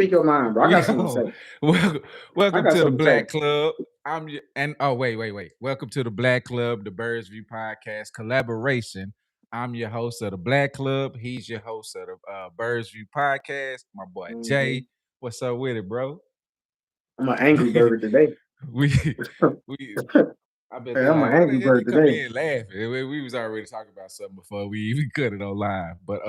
Speak your mind, bro. I got something to Yo, say. welcome, I welcome got to the something to say. Black Club. I'm your, and oh wait. Welcome to the Black Club, the Birds View Podcast collaboration. I'm your host of the Black Club. He's your host of the Birds View Podcast. My boy hmm Jay. What's up with it, bro? I'm an angry bird today. we we I bet Hey, they I'm an like, why the angry hell he bird come today. in laughing? We was already talking about something before we even cut it on live. But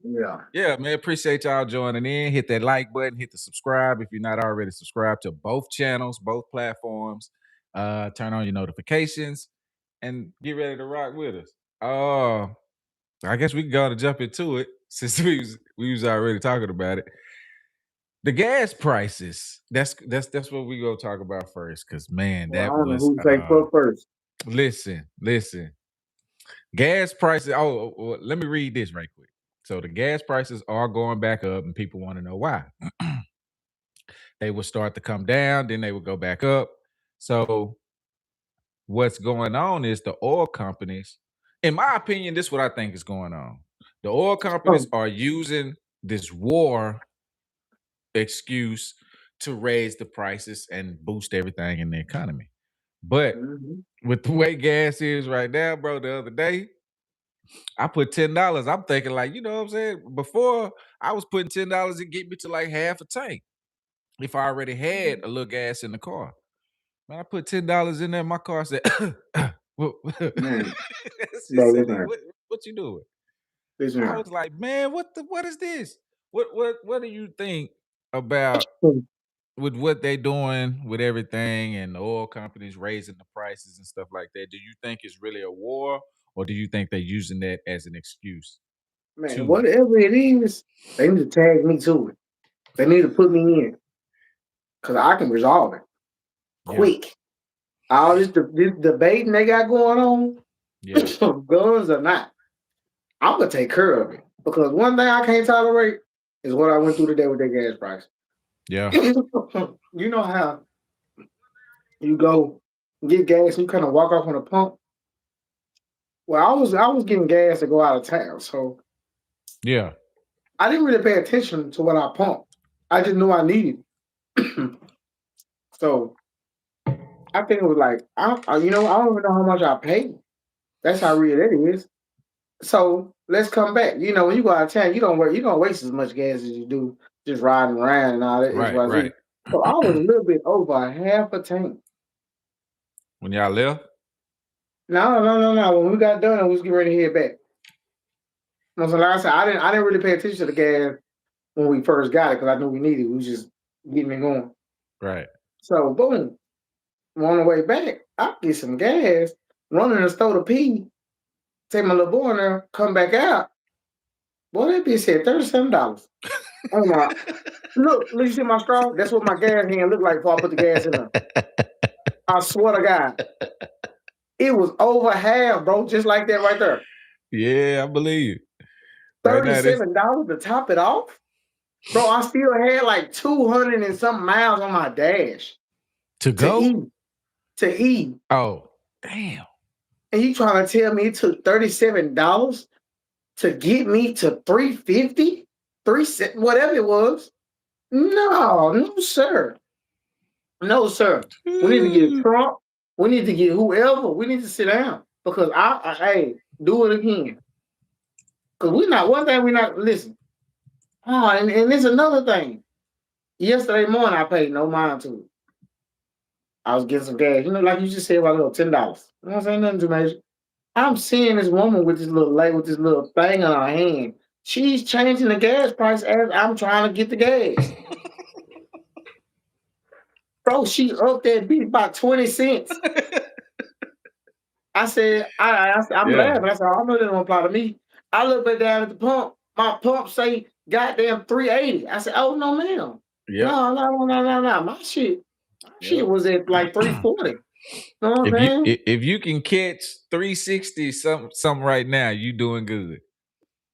Yeah. yeah, man, appreciate y'all joining in. Hit that like button, hit the subscribe if you're not already subscribed to both channels, both platforms. Turn on your notifications and get ready to rock with us. I guess we can go to jump into it since we was already talking about it. The gas prices. That's what we gonna talk about first, because man, Well, I that don't know was who to say fuck first. listen. Gas prices. Let me read this right quick. So the gas prices are going back up, and people want to know why. They will start to come down, then they will go back up. So what's going on is the oil companies, in my opinion, this is what I think is going on. The oil companies are using this war excuse to raise the prices and boost everything in the economy. But Mhm. with the way gas is right now, bro, the other day, I put $10. I'm thinking, like, you know what I'm saying? Before, I was putting $10 to get me to like half a tank if I already had a little gas in the car. Man, I put $10 in there. My car said, what, Man, she bro, said, listen, what you doing? listen I here. was like, man, what is this? What do you think about with what they doing with everything and the oil companies raising the prices and stuff like that? Do you think it's really a war, or do you think they're using that as an excuse Man, to? whatever it is, they need to tag me to it. They need to put me in because I can resolve it Yeah, quick. All this debating they got going on, yeah, guns or not, I'm gonna take care of it. Because one thing I can't tolerate is what I went through today with that gas price. yeah, You know how you go get gas and you kind of walk off on a pump. Well, I was getting gas to go out of town, so yeah. I didn't really pay attention to what I pumped. I just knew I needed. So I think it was like I don't even know how much I paid. That's how real that is. So let's come back. You know, when you go out of town, you don't waste as much gas as you do just riding around and all that Right, XYZ. right. So I was a little bit over half a tank. When y'all left? No. When we got done, we was getting ready to head back. So like I said, I didn't really pay attention to the gas when we first got it because I knew we needed it. We was just getting it going. Right. So boom, on the way back, I get some gas, run in the store to pee, take my little boy in there, come back out. Boy, that bitch said $37. Oh my! Look, you see my straw? That's what my gas hand looked like before I put the gas in there. I swear to God, it was over half, bro, just like that right there. Yeah, I believe you. Right now, this $37 to top it off, bro. I still had like 200 and something miles on my dash to to go. eat. To eat, Oh, damn. and you trying to tell me it took $37 to get me to 350, whatever it was? No, sir. No, sir. We need to get Trump. We need to get whoever. We need to sit down because hey, do it again. Because we're not, one thing we're not, listen. Oh, and there's another thing. Yesterday morning, I paid no mind to it. I was getting some gas. You know, like you just said about $10. You know what I'm saying? Nothing too major. I'm seeing this woman with this little light, with this little thing on her hand. She's changing the gas price as I'm trying to get the gas. Bro, she upped that bitch by 20 cents. I said, I'm Yeah. laughing. I said, I know that don't apply to me. I look back down at the pump. My pump say, goddamn 380. I said, oh, no, ma'am. Yep. No. My shit was at like 340. You know what I'm saying? If you can catch 360 something right now, you doing good.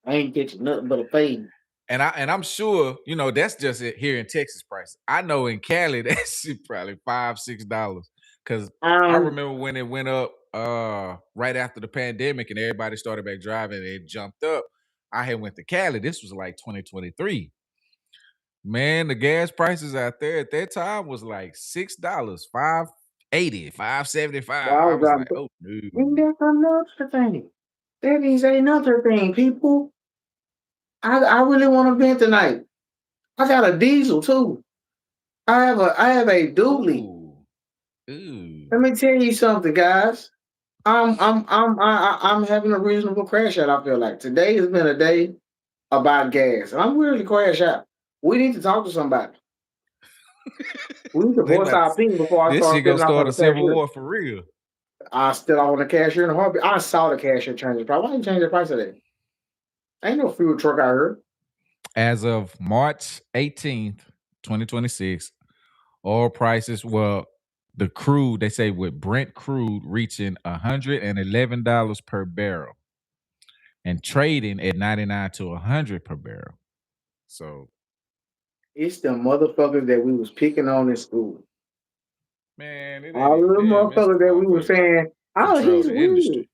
I ain't getting nothing but a fade. And I'm sure, that's just it here in Texas price. I know in Cali that's probably $5-6. Cause I remember when it went up right after the pandemic and everybody started back driving, it jumped up. I had went to Cali. This was like 2023. Man, the gas prices out there at that time was like $6, 5.80, 5.75. I Wow, was like, oh no. and that's another thing. That is another thing, people. I really want to vent tonight. I got a diesel too. I have a dually. Ooh. Ooh. Let me tell you something, guys. I'm having a reasonable crash out. I feel like today has been a day about gas, and I'm ready to crash out. We need to talk to somebody. We need to They voice about our opinion before I this start shit gonna spitting off start on a the civil cashier. war for real. I still off on the cashier in a heartbeat. I saw the cashier change the price. Why you change the price of that? Ain't no fuel truck out here. As of March 18th, 2026, oil prices, well, the crude, they say with Brent crude reaching $111 per barrel and trading at 99 to 100 per barrel. So, It's the motherfuckers that we was picking on in school. man, it ain't All of even the them. It's the motherfuckers that we were motherfuckers saying, oh, control he's the weird. industry.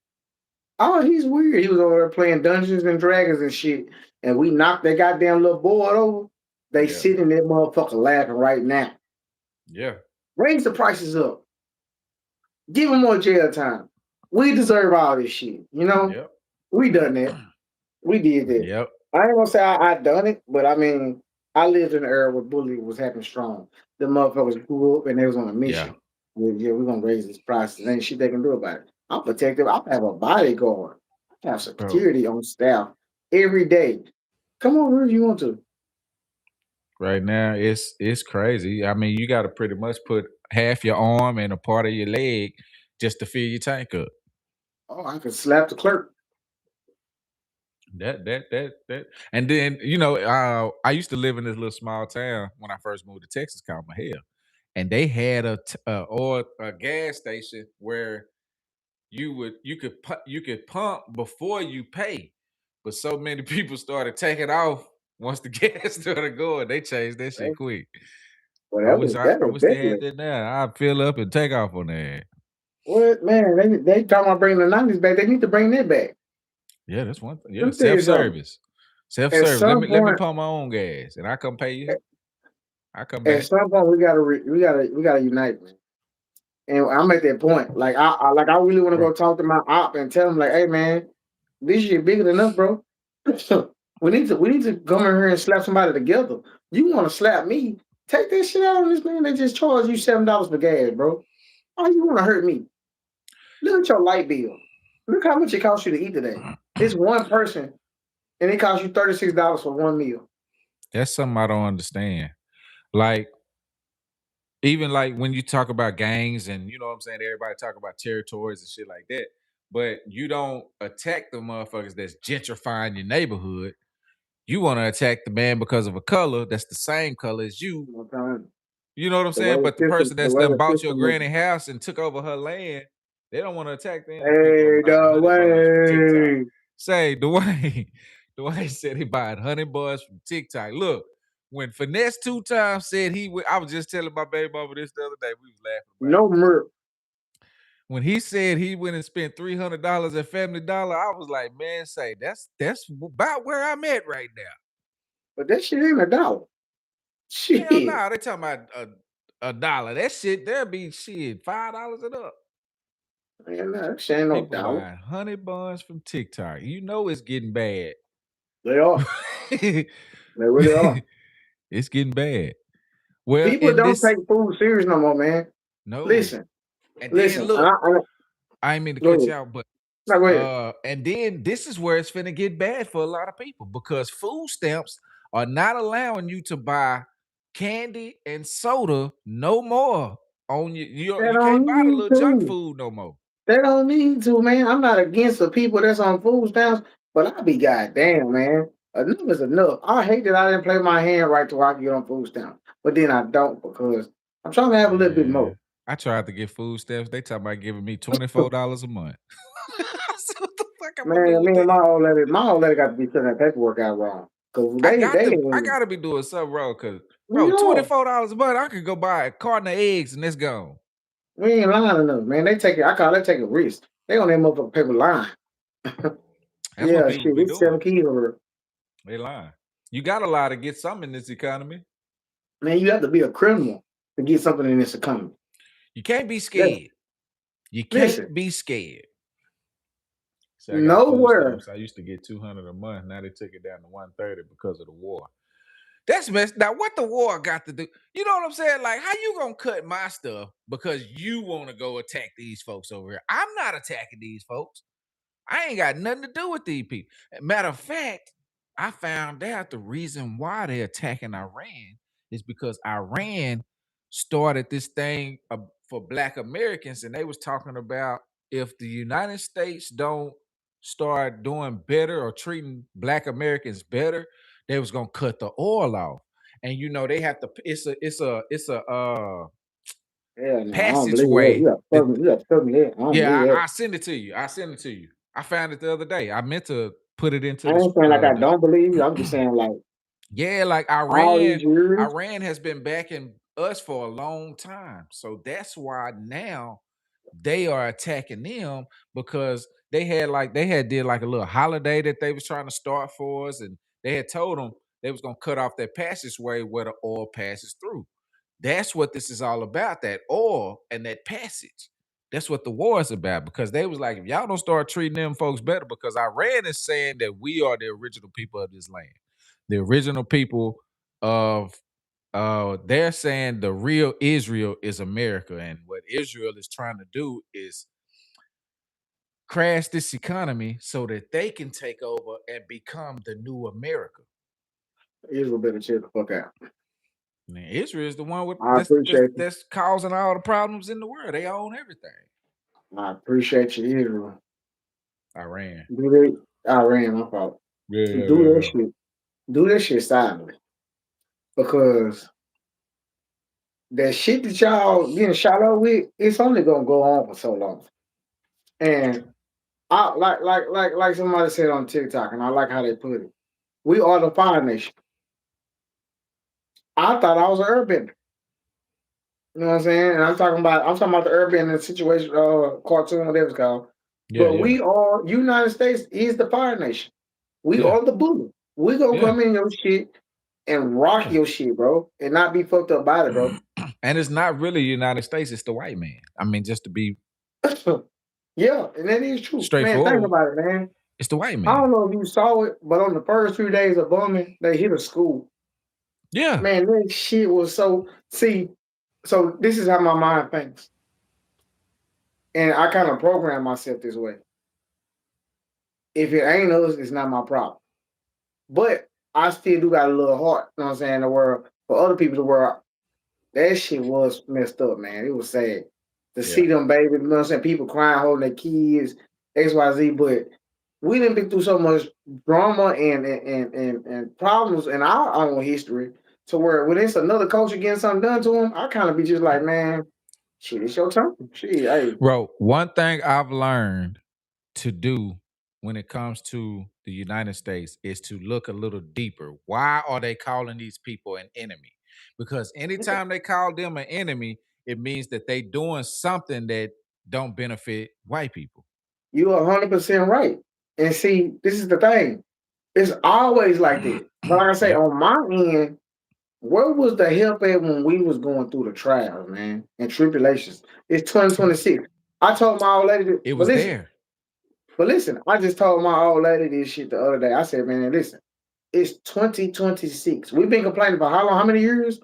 Oh, he's weird. He was over there playing Dungeons and Dragons and shit. And we knocked that goddamn little board over. They Yeah. sitting that motherfucker laughing right now. Yeah. Raise the prices up. Give them more jail time. We deserve all this shit. You know? Yep. We done that. We did that. Yep. I ain't gonna say I done it, but I mean, I lived in an era where bullying was happening strong. The motherfuckers grew up and they was on a Yeah. mission. Yeah, we're gonna raise this price. There ain't shit they can do about it. I'm protective. I have a bodyguard. I have Bro, security on staff every day. Come over if you want to. right now it's crazy. I mean, you got to pretty much put half your arm and a part of your leg just to fill your tank up. Oh, I can slap the clerk. That, and then I used to live in this little small town when I first moved to Texas called Mahale, and they had a gas station where you could pump before you pay, but so many people started taking off once the gas started going. They changed that shit Well, quick. that I was wish they had definitely that now. I'd fill up and take off on that. what man. They talking about bringing the 90s back. They need to bring that back. Yeah, that's one thing. Let Yeah, me tell you something. self At service. some Let me point, pump my own gas, and I come pay you. I come at back. some point, we gotta unite, man. And I'm at that point. Like I really want to Bro, go talk to my op and tell him like, hey man, this shit bigger than us, bro. we need to come in here and slap somebody together. You want to slap me? Take that shit out on this man. They just charged you $7 for gas, bro. Why you want to hurt me? Look at your light bill. Look how much it costs you to eat today. It's one person, and it costs you $36 for one meal. that's something I don't understand. Like, even like when you talk about gangs and you know what I'm saying, everybody talk about territories and shit like that, but you don't attack the motherfuckers that's gentrifying your neighborhood. You want to attack the man because of a color that's the same color as you. You know what I'm saying? You know what I'm The way saying? the But the system, person the that's way done the bought your system is. granny house and took over her land, they don't want to attack them people Hey, buying the honey buns from TikTok. way. Say, Dwayne, Dwayne said he buying honey buns from TikTok. Look, when Finesse 2 times said he would, I was just telling my baby mama this the other day. We was laughing about it. No mirror. When he said he went and spent $300 at Family Dollar, I was like, man, say that's about where I'm at right now. But that shit ain't a dollar. Hell Shit. no, they talking about a dollar. That shit, there'll be shit $5 and up. Man, nah, that shit ain't no People dollar. buying honey buns from TikTok. You know it's getting bad. They are. They really are. It's getting bad. Well, People in don't this, take food serious no more, man. no. Listen, And then listen. look, I ain't mean to Go cut ahead. you out, but No, go ahead. and then this is where it's finna get bad for a lot of people because food stamps are not allowing you to buy candy and soda no more on They you can't don't buy the need little junk to. food no more. They don't need to, man. I'm not against the people that's on food stamps, but I be goddamn, man. Enough is enough. I hate that I didn't play my hand right till I can get on food stamps, but then I don't because I'm trying to have a little bit more. Man, I tried to get food stamps. They talking about giving me $24 a month. I said, what the fuck I'm gonna do Man, me with and that? my old lady got to be filling that paperwork out wrong. Cause they I gotta be doing something wrong because we bro, are. $24 a month, I could go buy a carton of eggs and it's gone. We ain't lying enough, man. They take it. I call that take a risk. They on that motherfucking paper line. That's what Yeah, people shit. be It's doing. 7 kilos over They lying. You gotta lie to get something in this economy. Man, you have to be a criminal to get something in this economy. You can't be That's, scared. You listen, can't be scared. See, I got food nowhere. stamps. I used to get 200 a month. Now they took it down to 130 because of the war. That's messed. Now, what the war got to do? You know what I'm saying? Like, how you gonna cut my stuff because you want to go attack these folks over here? I'm not attacking these folks. I ain't got nothing to do with these people. Matter of fact, I found out the reason why they're attacking Iran is because Iran started this thing for Black Americans, and they was talking about if the United States don't start doing better or treating Black Americans better, they was gonna cut the oil off. And you know they have to. It's a Yeah, no, I don't believe that. passageway that You got to tell me that. I don't believe yeah, that. I send it to you. I send it to you. I found it the other day. I meant to put it into I ain't saying like I the don't believe you. I'm just saying like yeah, like all these years, Iran has been backing us for a long time. So that's why now they are attacking them because they had did like a little holiday that they was trying to start for us, and they had told them they was gonna cut off that passageway where the oil passes through. That's what this is all about, that oil and that passage. That's what the war is about because they was like, if y'all don't start treating them folks better, because Iran is saying that we are the original people of this land. The original people of they're saying the real Israel is America, and what Israel is trying to do is crash this economy so that they can take over and become the new America. Israel better chill the fuck out. Man, Israel is the one with I appreciate you. that's causing all the problems in the world. They own everything. I appreciate you, Israel. Iran. Do they? I ran my fault. Yeah, Do yeah, yeah, that yeah. shit. Do that shit silently because that shit that y'all getting shot up with, it's only gonna go on for so long. And I like somebody said on TikTok, and I like how they put it. We are the fire nation. I thought I was an urban. You know what I'm saying? And I'm talking about the urban situation, cartoon, whatever it's called. Yeah, But yeah. we are United States is the fire nation. We Yeah. are the bully. We gonna Yeah. come in your shit and rock Yeah. your shit, bro, and not be fucked up by it, bro. And it's not really United States, it's the white man. I mean, just to be Yeah, and that is true. Man, think straightforward, about it, man. it's the white I man. don't know if you saw it, but on the first 3 days of bombing, they hit a school. Yeah. Man, that shit was so. See, so this is how my mind thinks, and I kind of program myself this way. If it ain't us, it's not my problem. But I still do got a little heart, you know what I'm saying, the world. For other people, the world, that shit was messed up, man. It was sad to Yeah. see them babies, you know what I'm saying, people crying, holding their kids, XYZ. But we didn't been through so much drama and problems in our own history to where when it's another culture getting something done to them, I kind of be just like, man, shit, it's your turn. Shit, hey, Bro, one thing I've learned to do when it comes to the United States is to look a little deeper. Why are they calling these people an enemy? Because anytime they call them an enemy, it means that they doing something that don't benefit white people. you're 100% right. And see, this is the thing. It's always like that. But like I say, Yep. on my end, where was the help at when we was going through the trials, man, and tribulations? It's 2026. I told my old lady, It was there. but listen, I just told my old lady this shit the other day. I said, man, listen, it's 2026. We've been complaining for how long? How many years?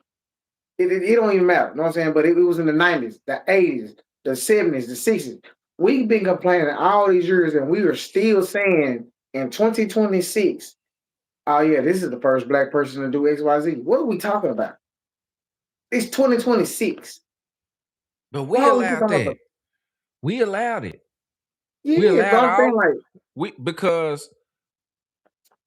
It don't even matter. You know what I'm saying? But it was in the 90s, the 80s, the 70s, the 60s. We've been complaining all these years, and we are still saying in 2026, oh yeah, this is the first black person to do XYZ. What are we talking about? It's 2026. But we Why are we allowed talking about that. We allowed it. We yeah, but allowed I'm saying all like, we because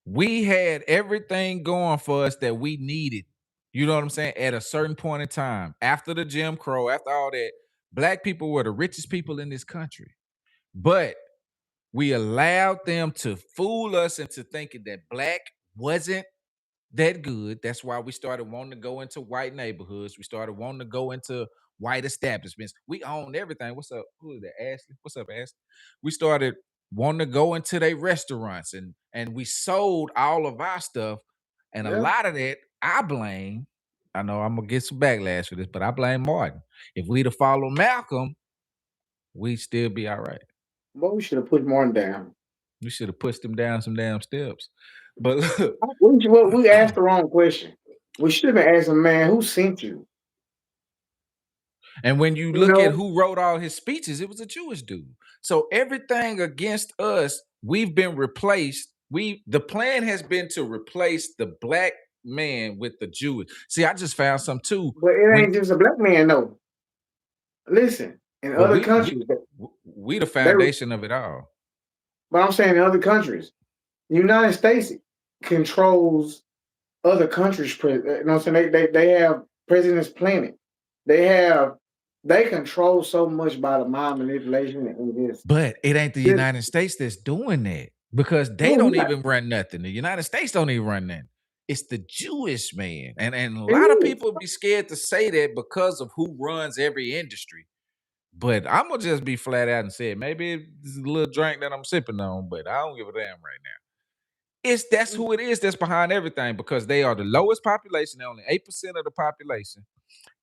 we had everything going for us that we needed. You know what I'm saying? At a certain point in time, after the Jim Crow, after all that, black people were the richest people in this country. But we allowed them to fool us into thinking that black wasn't that good. That's why we started wanting to go into white neighborhoods. We started wanting to go into white establishments. We owned everything. What's up? Who is that? Ashley? What's up, Ashley? We started wanting to go into their restaurants and we sold all of our stuff. And a yeah, lot of that I blame. I know I'm gonna get some backlash for this, but I blame Martin. If we'd have followed Malcolm, we'd still be all right. But we should have put Martin down. We should have pushed him down some damn steps. But look, We asked the wrong question. We should have been asking, man, who sent you? and when you You look at know, who wrote all his speeches, it was a Jewish dude. So everything against us, we've been replaced. The plan has been to replace the black man with the Jewish. See, I just found some too. but it When ain't just a black man, though. Listen, in but other countries, we the they, foundation of it all. but I'm saying in other countries, the United States controls other countries. You know what I'm saying? They have president's planet. They control so much by the mind manipulation and this. But it ain't the this United States that's doing that because they no, don't not. even run nothing. The United States don't even run nothing. It's the Jewish man. And a It lot of is. people be scared to say that because of who runs every industry. But I'm gonna just be flat out and say it. Maybe it's a little drink that I'm sipping on, but I don't give a damn right now. That's who it is that's behind everything because they are the lowest population, they're only 8% of the population.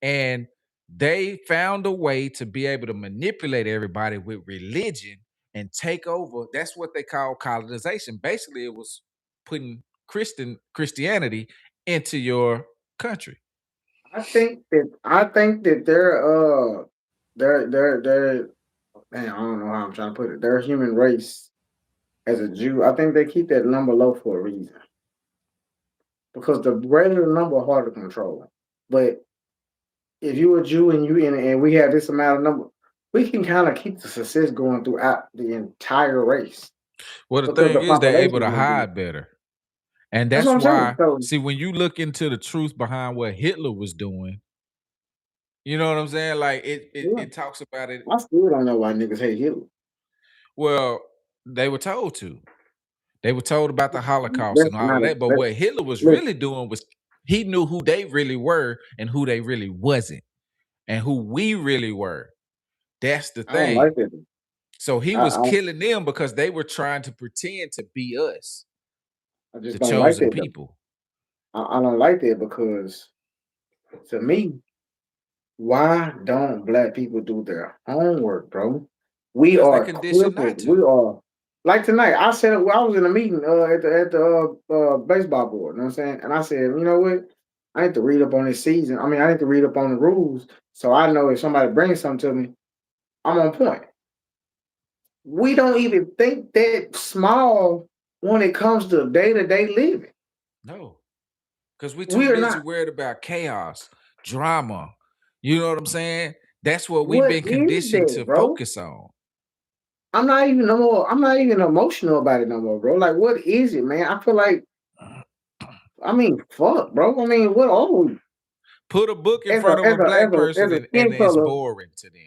And they found a way to be able to manipulate everybody with religion and take over. That's what they call colonization. Basically, it was putting Christianity into your country. I think that they're man, I don't know how I'm trying to put it. Their human race as a Jew, I think they keep that number low for a reason. Because the greater the number, harder to control. But if you're a Jew and and we have this amount of number, we can kind of keep the success going throughout the entire race Well, the because thing the is, they're population able is to going to be. hide better. And That's what that's I'm saying. why, So see, when you look into the truth behind what Hitler was doing, you know what I'm saying? Like yeah, it talks about it. I still don't know why niggas hate Hitler. Well, they were told to. They were told about the Holocaust That's and all of not a that. But that, what Hitler was look. really doing was he knew who they really were and who they really wasn't, and who we really were. That's the I don't thing. like that. So he I, was I killing them because they were trying to pretend to be us, I just the don't like chosen that though. people. I don't like that because to me, why don't black people do their homework, bro? We Because they are conditioned crippled. not We to. are like tonight. I said I was in a meeting at the baseball board. You know what I'm saying? And I said, you know what? I need to read up on this season. I mean, I need to read up on the rules so I know if somebody brings something to me, I'm on point. We don't even think that small when it comes to day to day living. No. Because we're too We are busy not. worried about chaos, drama. You know what I'm saying? That's what we've What been is conditioned that, to bro? focus on. I'm not even no more. I'm not even emotional about it no more, bro. Like, what is it, man? I feel like, I mean, fuck, bro. I mean, what are we? Put a book in As a front of as a a black as a person as a and skin it's color, boring to them.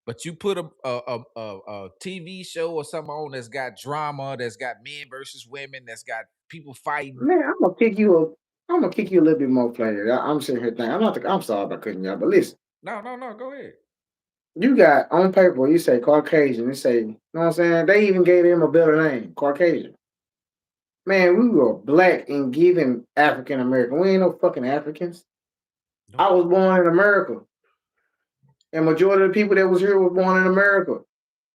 But you put a TV show or something on that's got drama, that's got men versus women, that's got people fighting. man. I'm gonna kick you. I'm gonna kick you a little bit more flavor. I'm sitting here thinking. I'm not. I'm sorry about cutting you out, but listen. No, no, no. Go ahead. You got on paper. You say Caucasian. You say, you know what I'm saying? They even gave him a better name, Caucasian. Man, we were black and given African American. We ain't no fucking Africans. I Nope. was born in America, and majority of the people that was here was born in America.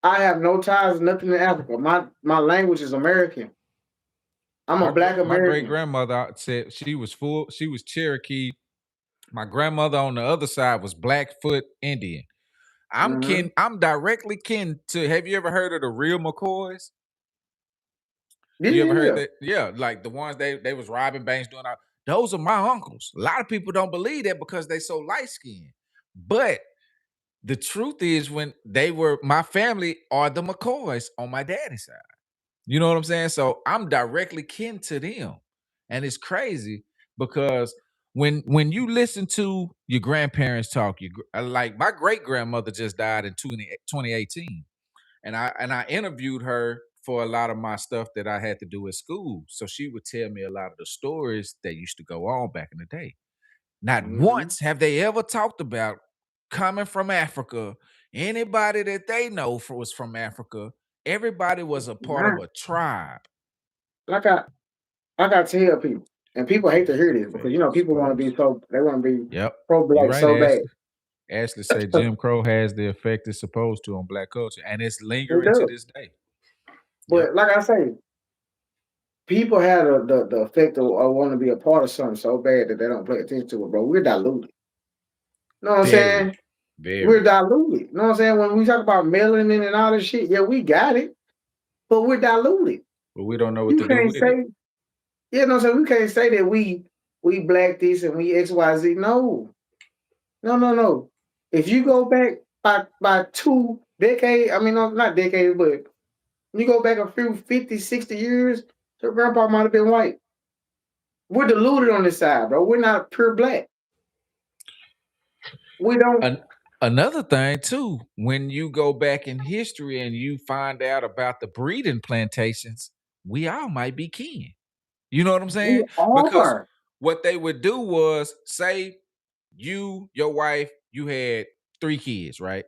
I have no ties, nothing in Africa. My language is American. I'm a black My great American. grandmother said she was full. She was Cherokee. My grandmother on the other side was Blackfoot Indian. Hmm. I'm directly kin to. Have you ever heard of the real McCoys? Yeah, You ever yeah, heard yeah. that? Yeah, like the ones they was robbing banks doing all. Those are my uncles. A lot of people don't believe that because they so light skinned. But the truth is, when they were my family are the McCoys on my daddy's side. You know what I'm saying? So I'm directly kin to them, and it's crazy because when you listen to your grandparents talk, like my great grandmother just died in 2018, and I interviewed her for a lot of my stuff that I had to do at school. So she would tell me a lot of the stories that used to go on back in the day. Not Hmm. once have they ever talked about coming from Africa. Anybody that they know was from Africa. Everybody was a part of Nah, a tribe. like I tell people, And people hate to hear this because people want to be they want to be Yep. You're pro-black right, so bad. Ashley. Ashley said Jim Crow has the effect it's supposed to on black culture, and it's It lingering to does. this day. Yep. But like I say, people have the effect of want to be a part of something so bad that they don't pay attention to it, bro. We're diluted. You know what I'm Very, saying? We're very. diluted. You know what I'm saying? When we talk about melanin and all this shit, yeah, we got it, but we're diluted. But we don't know what You to do can't with it. say, you know what I'm saying? We can't say that we black this and we XYZ. No. No, no, no. If you go back by 2 decades, I mean, no, not decades, but you go back a few 50, 60 years, your grandpa might have been white. We're diluted on this side, bro. We're not pure black. We don't. Another thing too, when you go back in history and you find out about the breeding plantations, we all might be kin. You know what I'm We saying? Because are. what they would do was say you, your wife, you had 3 kids, right?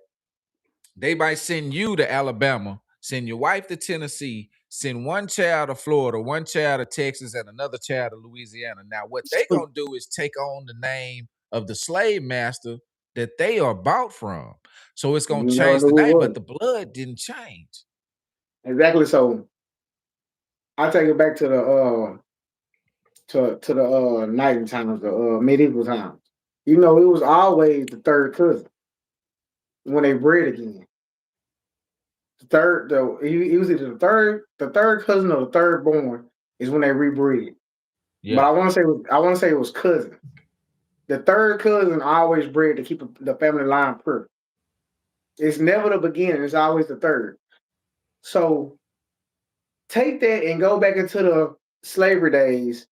They might send you to Alabama, send your wife to Tennessee, send one child to Florida, one child to Texas, and another child to Louisiana. Now, what they gonna do is take on the name of the slave master that they are bought from. So it's gonna You never change the knew who name, was. but the blood didn't change. Exactly. So I take it back to the night times, the medieval times. It was always the third cousin when they bred again. He was either the third cousin or the third born is when they rebreed. But Yeah. I want to say it was cousin. The third cousin always bred to keep the family line pure. It's never the beginning. It's always the third. So take that and go back into the slavery days.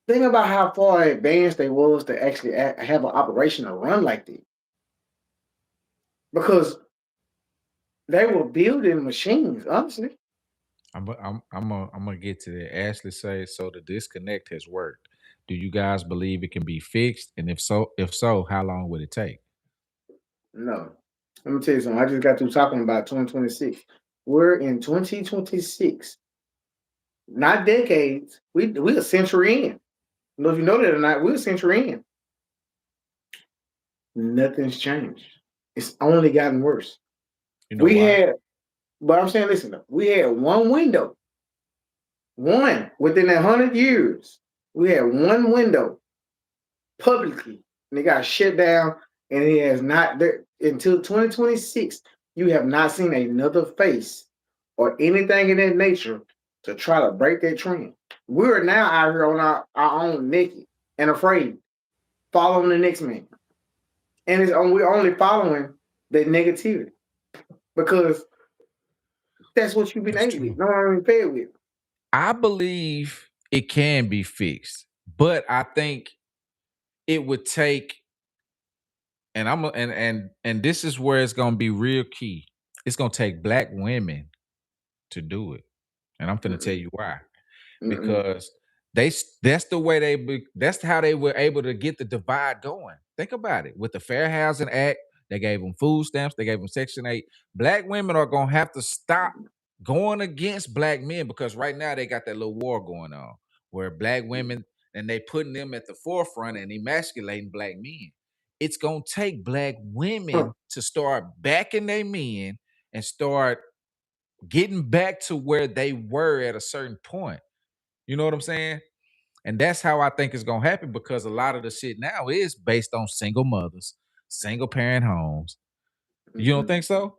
Think about how far advanced they was to actually have an operation to run like that. Because they were building machines, honestly. I'm gonna get to that. Ashley says so. The disconnect has worked. Do you guys believe it can be fixed? And if so, how long would it take? No. Let me tell you something. I just got through talking about 2026. We're in 2026. Not decades. We a century in. I don't know if you know that or not. We're a century in. Nothing's changed. It's only gotten worse. You know We why? had, but I'm saying, listen, we had one window, one within 100 years. We had one window publicly, and it got shut down, and it has not there until 2026. You have not seen another face or anything in that nature to try to break that trend. We're now out here on our own naked and afraid, following the next man. And we're only following the negativity because that's what you've been That's able with. true. No one fed with. I believe it can be fixed, but I think it would take, and and this is where it's gonna be real key. It's gonna take black women to do it, and I'm gonna tell Mm-mm, you why. mm-mm, Because that's the way that's how they were able to get the divide going. Think about it. With the Fair Housing Act, they gave them food stamps, they gave them Section 8. Black women are gonna have to stop going against black men because right now they got that little war going on where black women and they putting them at the forefront and emasculating black men. It's gonna take black huh, women to start backing their men and start getting back to where they were at a certain point. You know what I'm saying? And that's how I think it's gonna happen because a lot of the shit now is based on single mothers, single parent homes. You don't mm-mm, think so?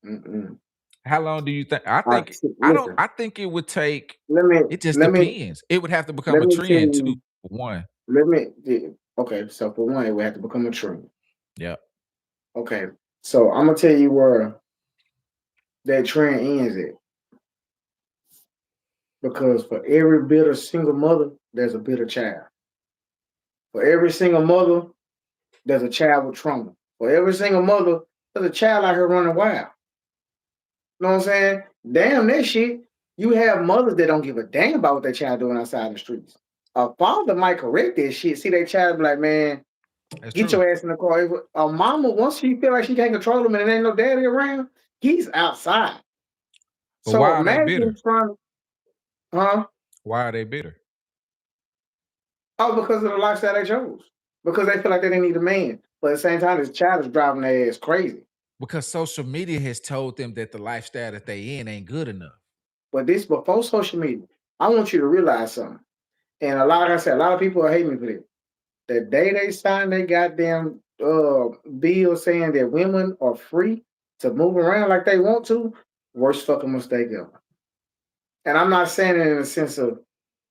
mm-mm. How long do you think? I Listen, think it would take, let me it just let me depends. It would have to become let a me tell trend too, you. for one. Let me yeah, okay. So for one, it would have to become a trend. Yeah. Okay, so I'm gonna tell you where that trend ends at because for every bitter single mother, there's a bitter child. For every single mother, there's a child with trauma. For every single mother, there's a child out here running wild. You know what I'm saying? Damn that shit. You have mothers that don't give a damn about what their child doing outside the streets. A father might correct that shit. See their child be like, man, That's get true. your ass in the car. A mama, once she feel like she can't control him and there ain't no daddy around, he's outside. But So why are they imagine bitter? trying, huh? Why are they bitter? Oh, because of the lifestyle they chose. Because they feel like they didn't need a man. But at the same time, this child is driving their ass crazy. Because social media has told them that the lifestyle that they in ain't good enough. But this before social media, I want you to realize something. And a lot, like I said, a lot of people are hating me for this. The day they signed their goddamn bill saying that women are free to move around like they want to, worst fucking mistake ever. And I'm not saying it in the sense of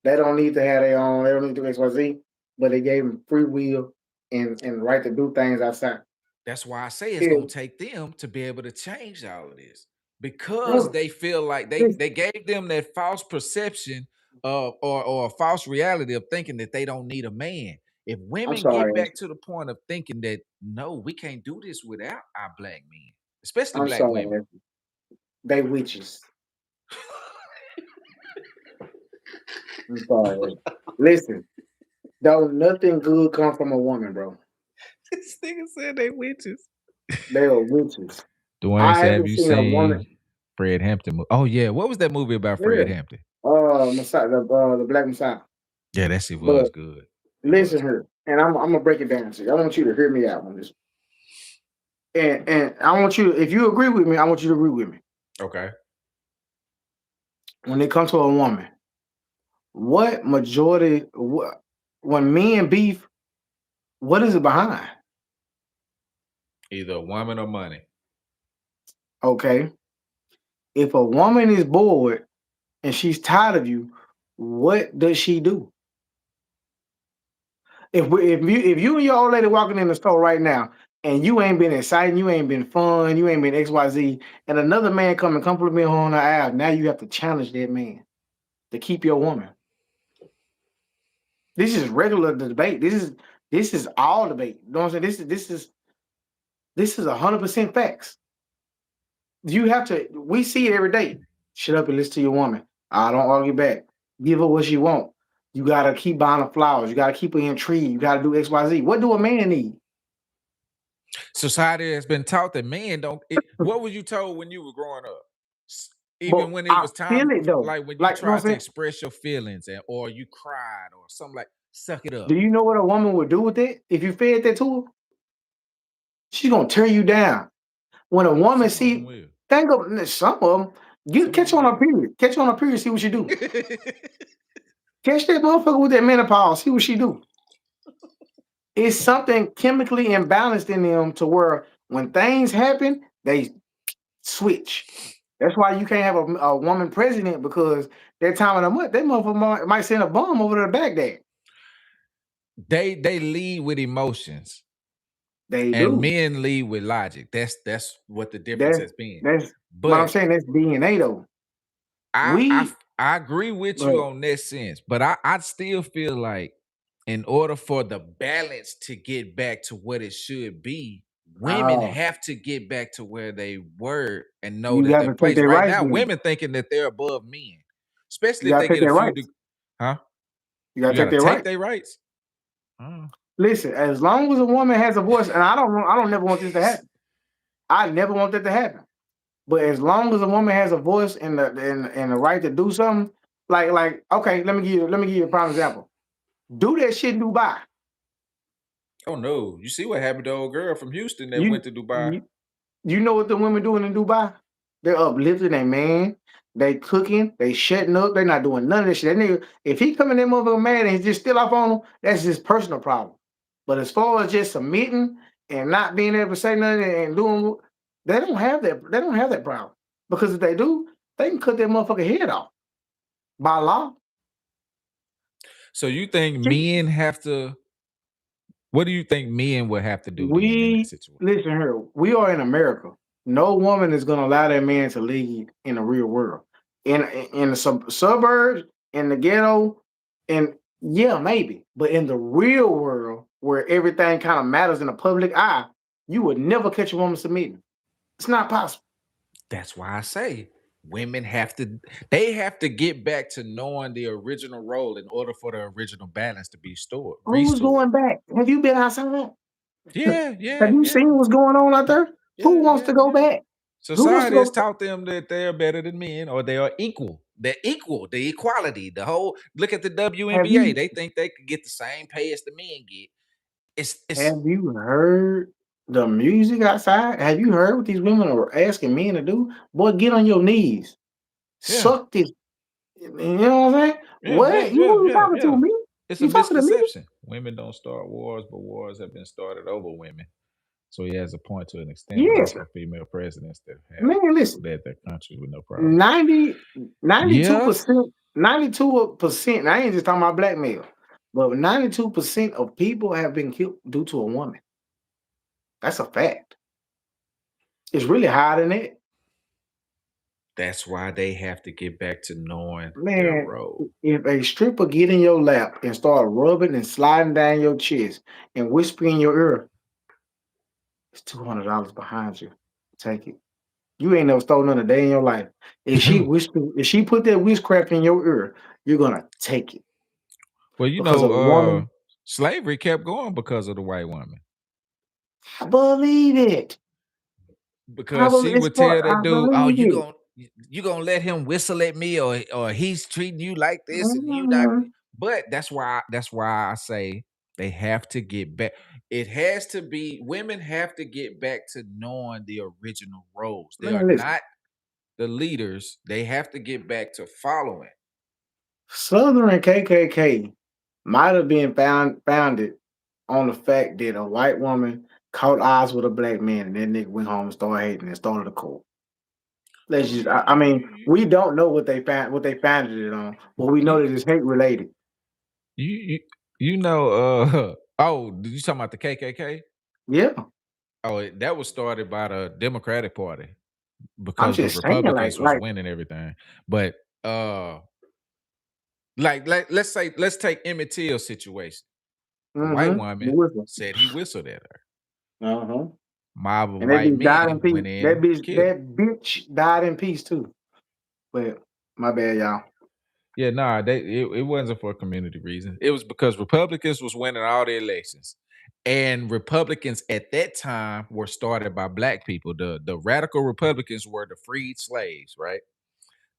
they don't need to have their own, they don't need to do XYZ, but they gave them free will and right to do things outside. That's why I say it's Yeah, gonna take them to be able to change all of this because bro, they feel like they listen, they gave them that false perception of or a false reality of thinking that they don't need a man. If I'm women get sorry, back to the point of thinking that no, we can't do this without our black men, especially I'm black women. sorry, they witches. I'm sorry. Listen, don't nothing good come from a woman, bro. This nigga said they witches. They are witches. Dwayne I said, "Have haven't you seen a woman. seen Fred Hampton?" Oh yeah, what was that movie about Yeah, Fred Hampton? Messiah, the Black Messiah. Yeah, that shit was But good. It listen was good. here, and I'm gonna break it down to you. I want you to hear me out on this. And I want you, if you agree with me, I want you to agree with me. Okay. When it comes to a woman, what majority, when men beef, what is it behind? Either a woman or money. Okay, if a woman is bored and she's tired of you, what does she do? If you and your old lady walking in the store right now and you ain't been exciting, you ain't been fun, you ain't been XYZ, and another man come and compliment her on her ass, now you have to challenge that man to keep your woman. This is regular debate. This is all debate. You know what I'm saying? This is 100% facts. You have to. We see it every day. Shut up and listen to your woman. I don't argue back. Give her what she want. You gotta keep buying her flowers. You gotta keep her intrigued. You gotta do X, Y, Z. What do a man need? Society has been taught that men don't. What was you told when you were growing up? But Even when it I was feel time, it though. like when you Like, you know what tried I'm to saying? express your feelings or you cried or something like, suck it Do up. you know what a woman would do with it if you fed that to her? She's gonna tear you down. When a woman Some of them see, will. think of some of them. Some of Catch them on her will. period. Catch on her period. See what she do. Catch that motherfucker with that menopause. See what she do. It's something chemically imbalanced in them to where when things happen, they switch. That's why you can't have a woman president because that time of the month, that motherfucker might send a bomb over to Baghdad. They lead with emotions, They and do. men lead with logic. That's what the difference That's has been. that's what I'm But saying. That's DNA though. I I We f- I agree with you but on that sense, but I still feel like in order for the balance to get back to what it should be, women oh, have to get back to where they were and know you that got their to take place. their Right rights now, then. women thinking that they're above men, You especially if got to they take get a their few. rights. Huh? You got You to got take to their take rights. their rights. Uh, Listen, as long as a woman has a voice, and I don't never want this to happen. I never want that to happen. But as long as a woman has a voice and the right to do something, like okay, let me give you a prime example. Do that shit in Dubai. oh no! You see what happened to old girl from Houston that You went to Dubai? you, you know what the women doing in Dubai? They're uplifting their man. They cooking. They shutting up. They're not doing none of this shit. That nigga, if he coming that motherfucker mad and he's just still off on him, that's his personal problem. But as far as just submitting and not being able to say nothing and doing, they don't have that. They don't have that problem because if they do, they can cut that motherfucker head off by law. So you think See, men have to? What do you think men would have to do then in that we situation? listen here. We are in America. No woman is going to allow that man to lead in the real world. In the suburbs, in the ghetto, and yeah, maybe. But in the real world, where everything kind of matters in the public eye, you would never catch a woman submitting. It's not possible. That's why I say women have to they have to get back to knowing the original role in order for the original balance to be Who's restored. going back? Have you been outside? Yeah, Have yeah, you yeah, seen what's going on out there? Who yeah, wants yeah, to go yeah. back? Who wants to Society has go? taught them that they are better than men or they are equal. the equal, the equality, the whole look at the Have WNBA. you They think they could get the same pay as the men get. It's have you heard the music outside? Have you heard what these women are asking men to do? Boy, get on your knees. yeah, Suck this. You know what I'm saying? yeah, yeah, What? You yeah, who you yeah, talking to yeah. me? It's a You talking to me? misconception. Women don't start wars, but wars have been started over women. So he has a point to an extent with Yes. also female presidents that have Man, listen. led their countries with no problem. 90, Yeah, 92%, 92%, I ain't just talking about black male, but 92% of people have been killed due to a woman. That's a fact. It's really higher than that. that's why they have to get back to knowing their Man, role. if a stripper get in your lap and start rubbing and sliding down your chest and whispering in your ear, it's $200 behind you. Take it. You ain't never stolen none a day in your life. If she put that witchcraft in your ear, you're gonna take it Well, you because a know, woman. slavery kept going because of the white woman. I believe it. Because she would tell that I dude, "Oh, believe it. you gonna let him whistle at me, or he's treating you like this, and you not." Mhm. But that's why I say they have to get back. It has to be women have to get back to knowing the original roles. They are Man, listen. not the leaders. They have to get back to following. Southern KKK might have been founded on the fact that a white woman caught eyes with a black man, and that nigga went home and started hating and started a cult. Let's Well, just, I mean, we don't know what they founded it on, but we you know that it's hate related. you you, you know. Oh, did you talking about the KKK? Yeah, Oh, that was started by the Democratic Party I'm because the just saying, Republicans was winning everything. But uh let's take Emmett Till's situation. A white woman mm-hmm. said he whistled at her. Uh-huh. Mob of And that white bitch died in men peace. went in, killed. That bitch died in peace too. But my bad, y'all. Yeah, nah, it wasn't for community reasons. It was because Republicans was winning all the elections. And Republicans at that time were started by black people. The radical Republicans were the freed slaves, right?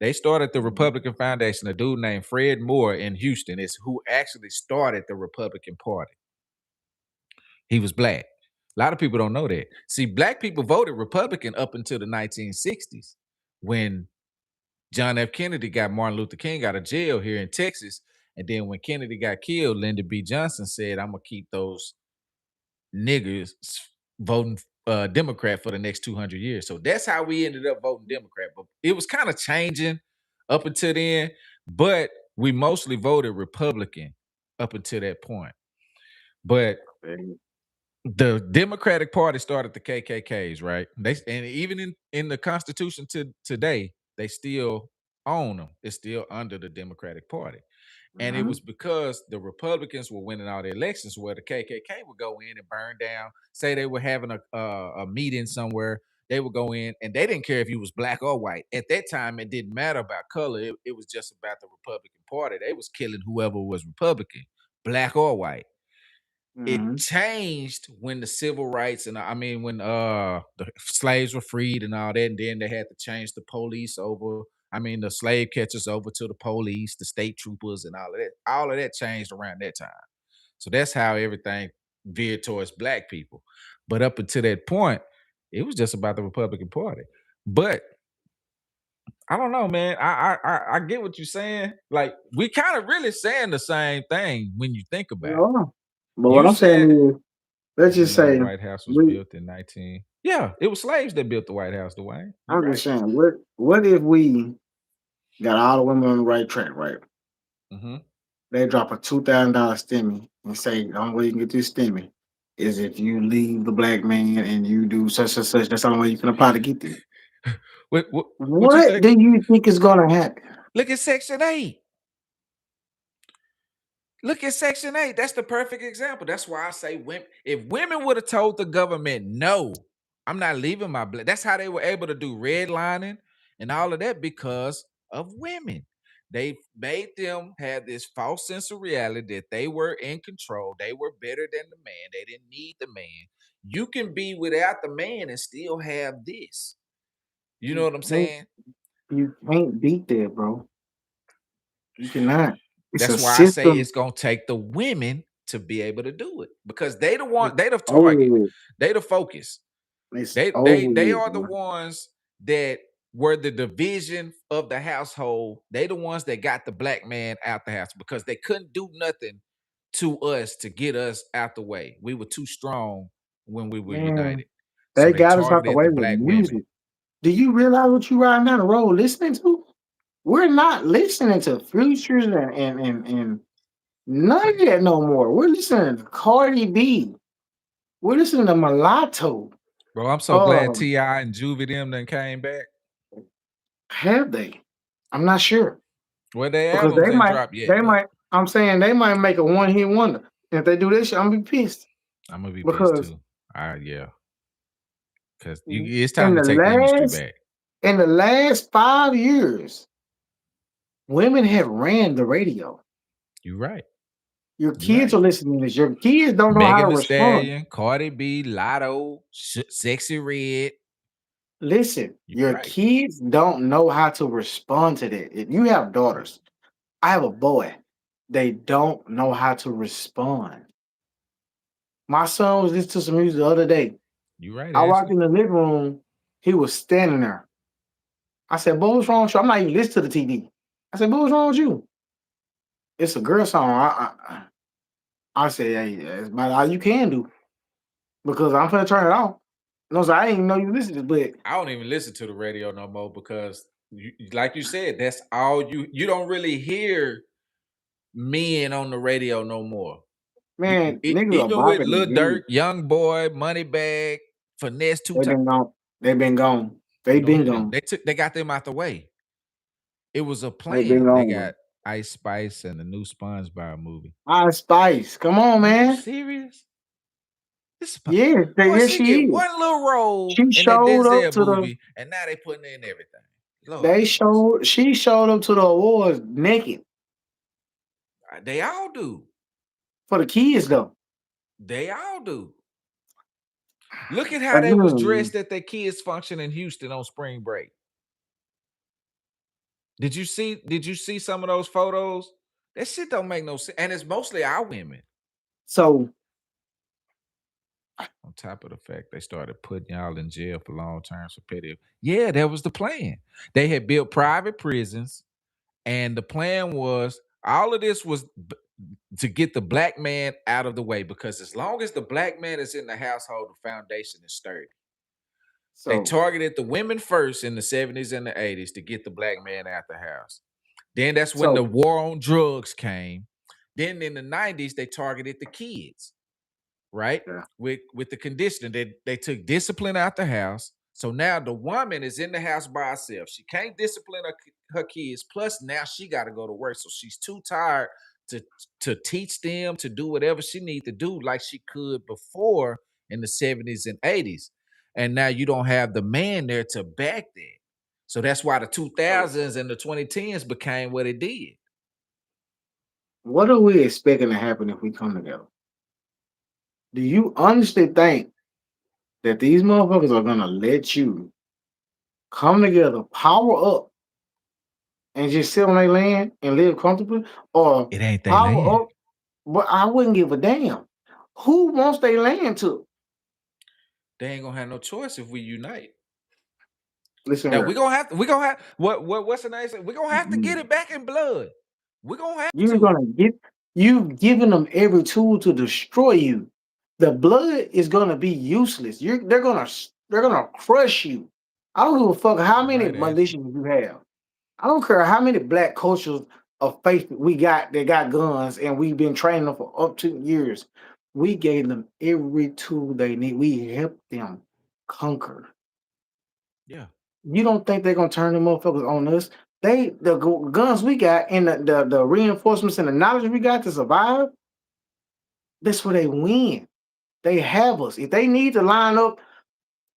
They started the Mhm. Republican Foundation. A dude named Fred Moore in Houston is who actually started the Republican Party. He was black. A lot of people don't know that. See, black people voted Republican up until the 1960s when John F. Kennedy got Martin Luther King out of jail here in Texas. And then when Kennedy got killed, Lyndon B. Johnson said, I'm going to keep those niggers voting Democrat for the next 200 years. So that's how we ended up voting Democrat. But it was kind of changing up until then, but we mostly voted Republican up until that point. But the Democratic Party started the KKKs, right? And even in the Constitution to today, they still own them. It's still under the Democratic Party. And it was Mhm. because the Republicans were winning all the elections where the KKK would go in and burn down. Say they were having a meeting somewhere, they would go in and they didn't care if you was black or white. At that time, it didn't matter about color. It was just about the Republican Party. They was killing whoever was Republican, black or white. It Mhm. changed when the civil rights and I mean when the slaves were freed and all that, and then they had to change the police over. I mean the slave catchers over to the police, the state troopers, and all of that. All of that changed around that time. So that's how everything veered towards black people. But up until that point, it was just about the Republican Party. But I don't know, man. I get what you're saying. Like we kind of really saying the same thing when you think about it. No. But what You I'm saying said is, let's just you know, the say White House was we. built in 19. Yeah, it was slaves that built the White House, Dwayne. You're I'm just right. saying, what if we got all the women on the right track, right? Hmm. They drop a $2,000 stimmy and say the only way you can get this stimmy is if you leave the black man and you do such and such. That's the only way you can apply to get this. What you What think? do you think is gonna happen? Look at Section 8. Look at Section 8. That's the perfect example. That's why I say women, if women would have told the government, no, I'm not leaving my black. That's how they were able to do redlining and all of that because of women. They made them have this false sense of reality that they were in control. They were better than the man. They didn't need the man. You can be without the man and still have this. You know You what I'm can't saying? you can't beat that, bro. You cannot. It's a That's why I say system. it's gonna take the women to be able to do it because they the one, It's they the over target, with. they the focus. It's They over they they with, are the man. ones that were the division of the household. They the ones that got the black man out the house because they couldn't do nothing to us to get us out the way. We were too strong when we were Man, united. So they they got us out the targeted way the with black women. music. Do you realize what you riding down the road listening to? We're not listening to Futures and none of that no more. We're listening to Cardi B. We're listening to Mulatto. Bro, I'm so glad Um, T.I. and Juvie them done came back. have they? I'm not sure Well, their because albums ain't dropped yet, they but might. I'm saying they might make a one hit wonder. And if they do this shit, I'm gonna be pissed I'm gonna be pissed because too. Yeah, because it's in time to the take the industry last back. 5 years, women have ran the radio. You right. Your You kids right. are listening to this. Your kids don't know how to Megan Thee respond. Stallion, Cardi B, Lotto, Sexy Red. Listen, You your right. kids don't know how to respond to that. If you have daughters, I have a boy. They don't know how to respond. My son was listening to some music the other day. You right, I walked Ashley. in the living room. He was standing there. I said, "Boy, what's wrong with you?" I'm not even listening to the TV. I said, "Boy, what's wrong with you?" It's a girl song. I said, "Hey, that's about all you can do because I'm gonna turn it off." No, so I didn't even know you listened to this, but I don't even listen to the radio no more because, like you said, that's all you don't really hear men on the radio no more. man, niggas are Even with bopping Lil these days. Durk, Young Boy, Moneybag, Finesse, Two They've Times. been gone. They've been gone. You They've don't been hear them. gone. They got them out the way. It was a They've been plan. They gone, got man. Ice Spice and the new SpongeBob movie. Spice. Come on, Are you man. serious? Yeah, Boy, yes, she she get is. one little role She in that showed up Denzel to the. movie, and now they putting in everything. Lord have mercy. She showed up to the awards naked They all do. for the kids though. They all do. Look at how they was Again, dressed at their kids' function in Houston on spring break. Did you see some of those photos? That shit don't make no sense. And it's mostly our women. so On top of the fact they started putting y'all in jail for long terms for petty. Yeah, that was the plan. They had built private prisons, and the plan was all of this was to get the black man out of the way because as long as the black man is in the household, the foundation is sturdy. They so targeted the women first in the 70s and the 80s to get the black man out the house. Then that's when the so war on drugs came. Then in the 90s, they targeted the kids, right? yeah. With the conditioning. They took discipline out the house. So now the woman is in the house by herself. She can't discipline her kids. Plus, now she got to go to work. So she's too tired to, to teach them to do whatever she need to do like she could before in the 70s and 80s. And now you don't have the man there to back that. So that's why the So 2000s and the 2010s became what it did. what are we expecting to happen if we come together? Do you honestly think that these motherfuckers are gonna let you come together, power up, and just sit on their land and live comfortably, or It ain't they power land. up? But I wouldn't give a damn. Who wants their land to? They ain't gonna have no choice if we unite. Listen Now here. we gonna have what's the name? We're gonna have to get Mm. it back in blood. We're gonna have You're to. gonna get you've given them every tool to destroy you. The blood is gonna be useless. They're gonna crush you. I don't give a fuck how You many right, Ashley. militias you have. I don't care how many black cultures of faith we got that got guns and we've been training them for up to years. We gave them every tool they need. We helped them conquer. Yeah. You don't think they're gonna turn the motherfuckers on us? Guns we got and the reinforcements and the knowledge we got to survive, that's where they win. They have us. If they need to line up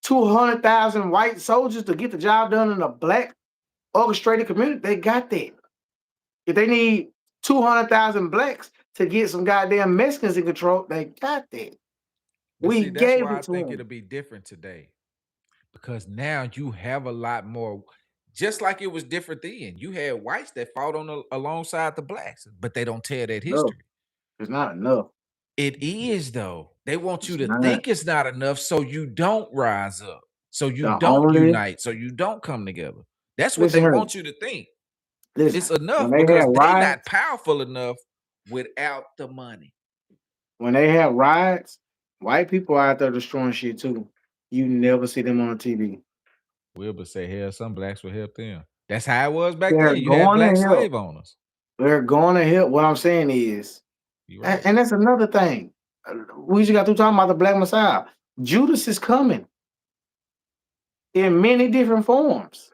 200,000 white soldiers to get the job done in a black orchestrated community, they got that. If they need 200,000 blacks to get some goddamn Mexicans in control, they got that. But We see, that's gave why I it to think them. it'll be different today. Because now you have a lot more. Just like it was different then. You had whites that fought alongside the blacks, but they don't tell that No, history. it's not enough. It is though. They want you It's to not think it's not enough so you don't rise up, so you the don't only. unite, so you don't come together. That's what Listen they here. want you to think. It's Listen. When enough they because have they not riots, powerful enough without the money. white people are out there destroying shit too. You never see them on TV. Wilbur say, hell, some blacks will help them. That's how it was back They're then. You had going black to help. slave owners. They're going to help. What I'm saying is, You and, right. and that's another thing. We just got through talking about the Black Messiah. Judas is coming in many different forms: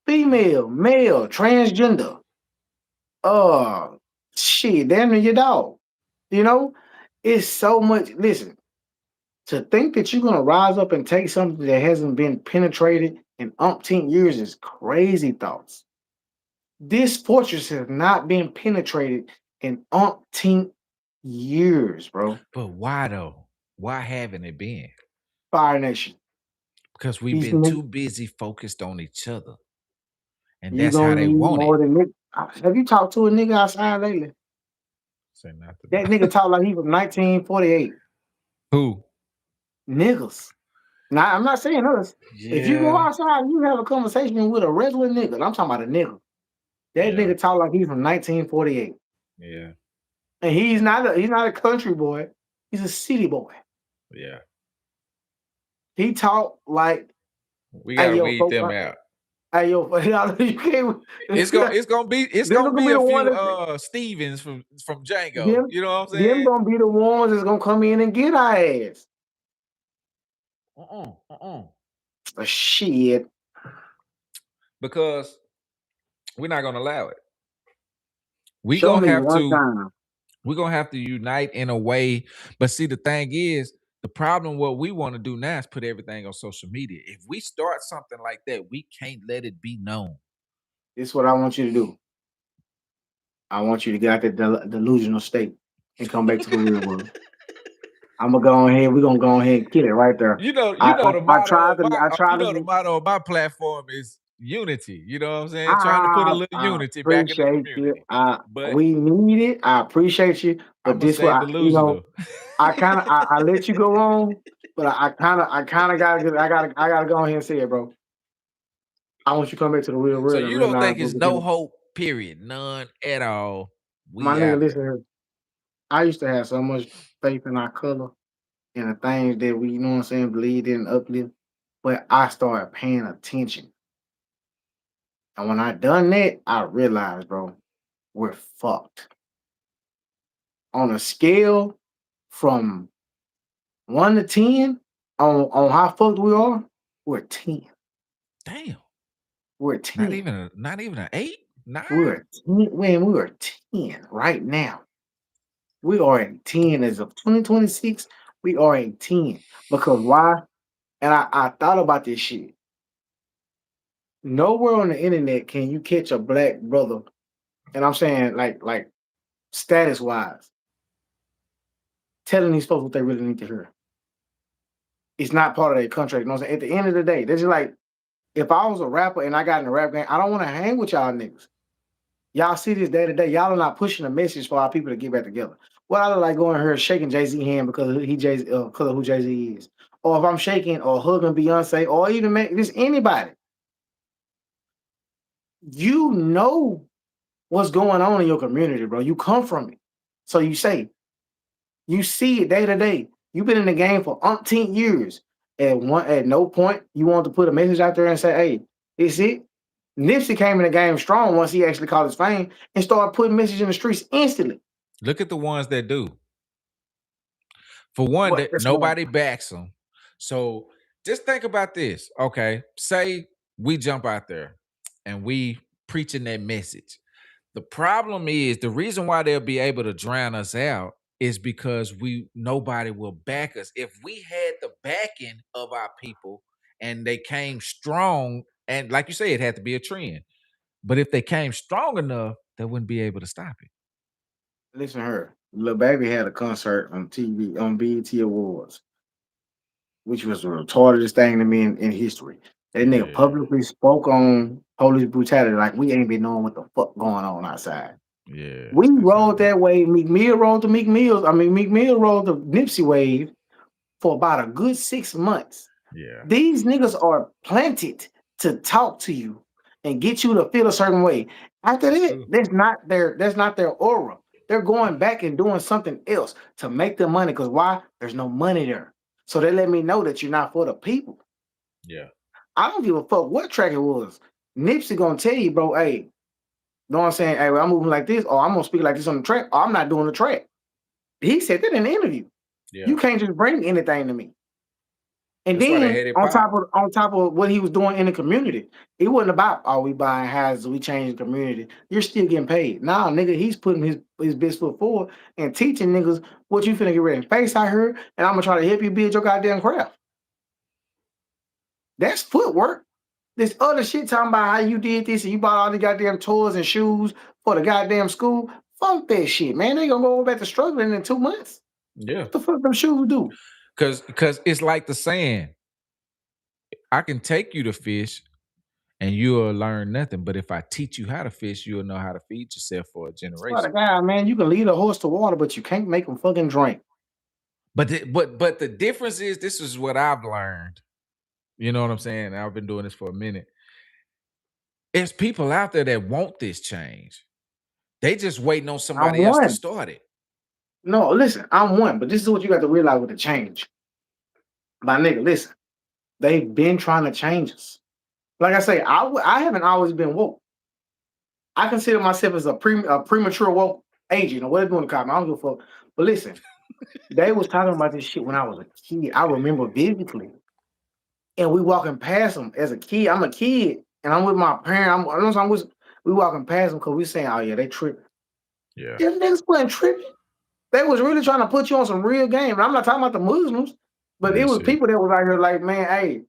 female, male, transgender. Uh, shit, damn near your dog. You know, it's so much. Listen, to think that you're gonna rise up and take something that hasn't been penetrated in umpteen years is crazy thoughts. This fortress has not been penetrated in umpteen years, bro. But why though? Why haven't it been? Fire Nation. Because we've These been niggas, too busy focused on each other. And you that's how gonna they need want it. more than niggas. Have you talked to a nigga outside lately? Say nothing. That nigga talk like he from 1948. Who? Niggas. Now I'm not saying us. If you go Yeah. outside and you have a conversation with a regular nigga, I'm talking about a nigga. That Yeah. nigga talk like he's from 1948. Yeah. And he's not a country boy. He's a city boy. Yeah. He talk like, We hey gotta yo, weed folks, them out. hey yo, you can't. It's gonna Them gonna be be a the one few that Stevens from Django. them You know what I'm them saying? gonna be the ones that's gonna come in and get our ass. Uh-uh. Shit. Because we're not gonna allow it. We Show gonna me have one to time. we're gonna have to unite in a way. But see, the thing is, the problem what we want to do now is put everything on social media. If we start something like that, we can't let it be known. This is what I want you to do. I want you to get out that delusional state and come back to the real world. I'm gonna go ahead. We're gonna go ahead and kill it right there. I tried the to. motto of my platform is unity. You know what I'm saying? Trying to put a little I unity back in the appreciate you. community. But We need it. I appreciate you. I'm But gonna this what stay I, delusional. I let you go on, but I kind of gotta go ahead and say it, bro. I want you to come back to the real So world and you don't realize think what it's we're no doing. hope, period. None at all. My We nigga, out listen there. here. I used to have so much faith in our color and the things that we, you know what I'm saying, believed in and uplift. But I started paying attention. And when I done that, I realized, bro, we're fucked. On a scale from 1 to 10 on how fucked we are, we're 10. Damn. We're Not 10. even an 8, 9. We're 10. Man, we are 10 right now. We are at 10 as of 2026. We are at 10. Because why? And I thought about this shit. Nowhere on the internet can you catch a black brother, and I'm saying like status wise, telling these folks what they really need to hear. It's not part of their contract. You know what I'm saying? At the end of the day, this is like if I was a rapper and I got in the rap game, I don't want to hang with y'all niggas. Y'all see this day to day. Y'all are not pushing a message for our people to get back together. What I look like going here shaking Jay-Z hand because because of who Jay-Z is. Or if I'm shaking or hugging Beyonce or even make this anybody. You know what's going on in your community, bro. You come from it. So you say, you see it day to day. You've been in the game for umpteen years. At no point you want to put a message out there and say, hey, it's it. Nipsey came in the game strong once he actually caught his fame and started putting messages in the streets instantly. Look at the ones that do. For one, What? that That's one. nobody backs them. So just think about this. Okay. Say we jump out there and we preaching that message. The problem is the reason why they'll be able to drown us out is because nobody will back us. If we had the backing of our people and they came strong, and like you say, it had to be a trend. But if they came strong enough, they wouldn't be able to stop it. Listen to her. Lil Baby had a concert on TV on BET Awards, which was the retardedest thing to me in history. That nigga Yeah. publicly spoke on police brutality like we ain't been knowing what the fuck going on outside. Yeah. We That's how rolled that wave. Meek Mill rode the Meek Mills. I mean, Meek Mill rode the Nipsey wave for about a good 6 months. yeah. These niggas are planted to talk to you and get you to feel a certain way. After That's that, true. that's not their aura. They're going back and doing something else to make the money. Because why? There's no money there. So they let me know that you're not for the people. Yeah. I don't give a fuck what track it was. Nipsey gonna tell you, bro, hey, you know what I'm saying? Hey, I'm moving like this, or I'm gonna speak like this on the track, or I'm not doing the track. He said that in the interview. Yeah. You can't just bring anything to me. And That's why they then had it pop. on top of what he was doing in the community, it wasn't about we buying houses, we changing the community. You're still getting paid. Nah, nigga, he's putting his best foot forward and teaching niggas what you finna get ready and face out here, and I'm gonna try to help you build your goddamn craft. That's footwork. This other shit talking about how you did this and you bought all the goddamn toys and shoes for the goddamn school. Fuck that shit, man. They gonna go back to struggling in 2 months. Yeah. What the fuck them shoes do? Cause it's like the saying, I can take you to fish and you'll learn nothing. But if I teach you how to fish, you'll know how to feed yourself for a Swear to generation. God, man, you can lead a horse to water, but you can't make them fucking drink. But the difference is, this is what I've learned. You know what I'm saying? I've been doing this for a minute. There's people out there that want this change. They just waiting on I'm somebody else to one. start it. No, listen, I'm one, but this is what you got to realize with the change. My nigga, listen, they've been trying to change us. Like I say, I haven't always been woke. I consider myself as a premature woke agent or whatever you want to call me. I don't give a fuck. But listen, they was talking about this shit when I was a kid. I remember vividly. And we walking past them as a kid. I'm a kid, and I'm with my parent. We walking past them because we saying, "Oh yeah, they tripping." Yeah. Them niggas wasn't tripping. They was really trying to put you on some real game. And I'm not talking about the Muslims, but it Yes, was sir. people that was out here like, man, hey,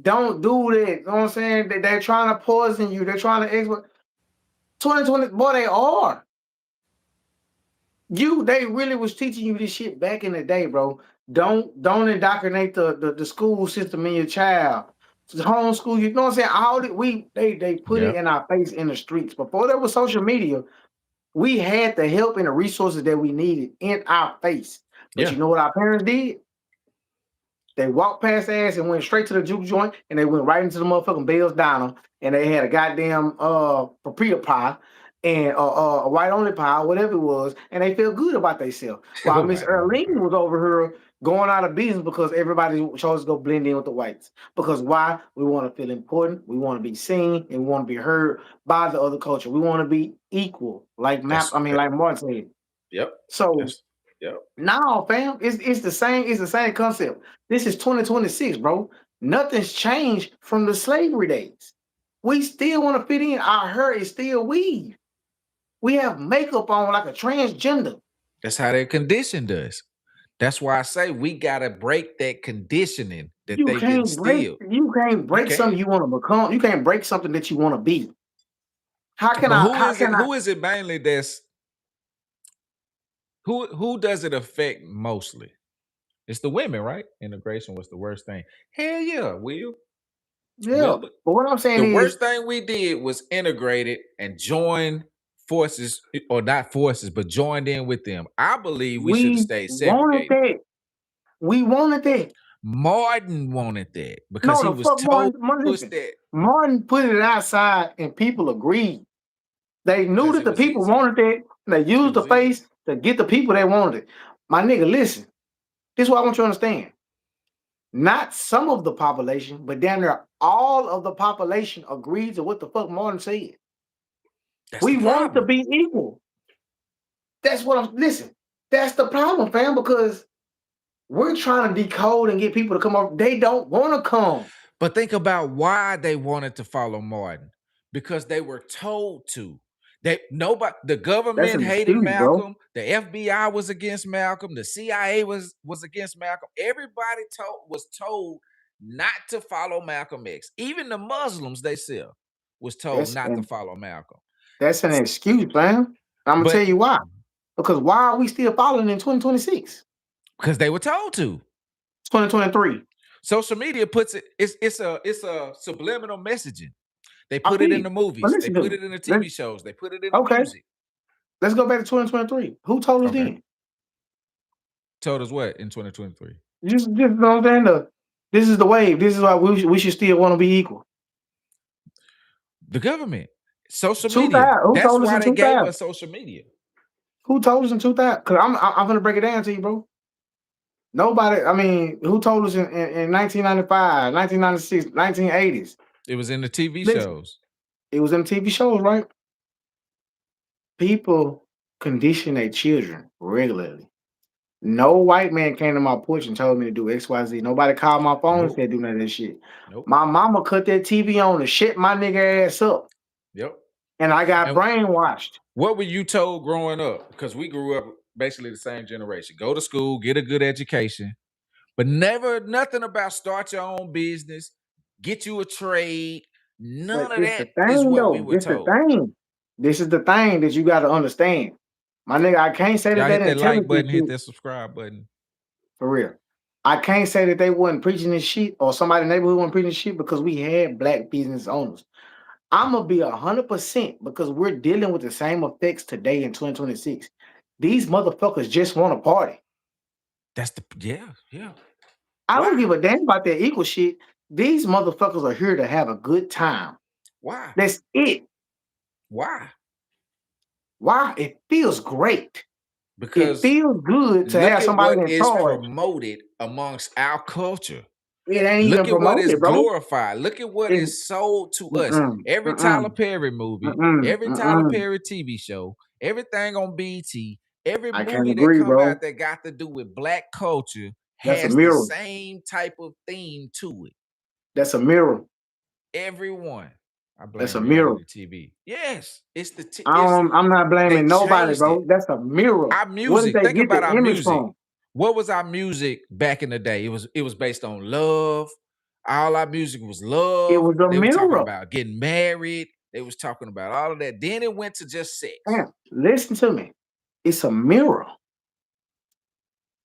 don't do that. You know what I'm saying? They're trying to poison you. They're trying to exploit. 2020, boy, they are. They really was teaching you this shit back in the day, bro. Don't indoctrinate the school system in your child. Homeschool, you know what I'm saying? They put it Yep. in our face in the streets. Before there was social media, we had the help and the resources that we needed in our face. But Yeah. you know what our parents did? They walked past the ass and went straight to the juke joint, and they went right into the motherfucking Bill's Diner, and they had a goddamn paprika pie and a white only pie, whatever it was, and they felt good about themselves. While Miss White only Earlene pie. was over here going out of business because everybody chose to go blend in with the whites. Because why? We want to feel important, we want to be seen, and we want to be heard by the other culture. We want to be equal, like That's like Martin said. yep. So That's yep. no, fam, it's the same concept. This is 2026, bro. Nothing's changed from the slavery days. We still want to fit in. Our hair is still weave. We have makeup on like a transgender. That's how they conditioned us. That's why I say we gotta break that conditioning that they've instilled. You can't You break something can. you want to become. You can't break something that you want to be. But How can I who is it mainly that's who does it affect mostly? It's the women, right? Integration was the worst thing. Hell yeah, yeah. But what I'm saying the is worst thing we did was integrate it and join forces, or not forces, but joined in with them. I believe we should have we stayed wanted segregated. that. We wanted that. Martin wanted that because No, he the was fuck told Martin, listen. that Martin put it outside and people agreed. They knew because that it the was people easy. wanted it. And they It used the was easy. face to get the people that wanted it. My nigga, listen. This is what I want you to understand. Not some of the population, but damn near all of the population agreed to what the fuck Martin said. That's the We wanted to problem. be equal. That's what I'm listen. That's the problem, fam, because we're trying to decode and get people to come up. They don't want to come. But think about why they wanted to follow Martin. Because they were told to. The That's government an hated excuse, bro. Malcolm, the FBI was against Malcolm, the CIA was against Malcolm. Everybody was told not to follow Malcolm X. Even the Muslims themselves was told That's not to an follow Malcolm. that's an excuse, fam. I'm gonna tell But you why. Because why are we still following in 2026? because they were told to. 2023. Social media puts it. It's a subliminal messaging. They I put it in feel. the But movies. They listen to put me. it in the Let's, TV shows. They put it in the okay, music. let's go back to 2023. Who told us Okay. then? Told us what in 2023? Just you know what I'm saying? This is the wave. This is why we should still want to be equal. The government, social media. 2000. Who That's told us why in they gave 2000? us social media. Who told us in 2000? Because I'm gonna break it down to you, bro. Nobody. I mean, who told us in 1995, 1996, 1980s? It was in the TV Listen, shows. it was in TV shows, right? People condition their children regularly. No white man came to my porch and told me to do XYZ. Nobody called my phone and Nope. said do none of that shit. Nope. My mama cut that TV on to shit my nigga ass up. Yep. And I got And brainwashed. what were you told growing up? Because we grew up basically the same generation. Go to school, get a good education, but never nothing about start your own business, get you a trade. But None of this the that is thing what we though. were This the told. thing. This is the thing that you got to understand. My nigga, I can't say that Y'all they hit didn't that tell us like this button, hit shit that subscribe button. for real. I can't say that they wasn't preaching this shit or somebody in the neighborhood wasn't preaching this shit because we had black business owners. I'm gonna be 100% because we're dealing with the same effects today in 2026. These motherfuckers just want to party. That's the yeah. I don't Why? give a damn about that equal shit. These motherfuckers are here to have a good time. Why? That's it. Why? Why? It feels great. It Because feels good to look have at somebody what in is charge. promoted amongst our culture. It ain't even Look at what is promoted, bro. glorified. Look at what It, is sold to us. mm-mm, Every Tyler mm-mm, Perry movie, mm-mm, every Tyler mm-mm. Perry TV show, everything on BT, every I can't movie that agree, come bro. out that got to do with black culture That's a has the mirror. same type of theme to it. That's a mirror. Everyone. I That's blame a mirror. reality TV. Yes, it's the I'm not they blaming nobody, changed it. bro. That's a mirror. Our Where did music, they think get the about our image music. from? What was our music back in the day? It was based on love. All our music was It love. was a They were talking mirror. about getting married. They was talking about all of that. Then it went to just sex. Damn, listen to me. It's a mirror.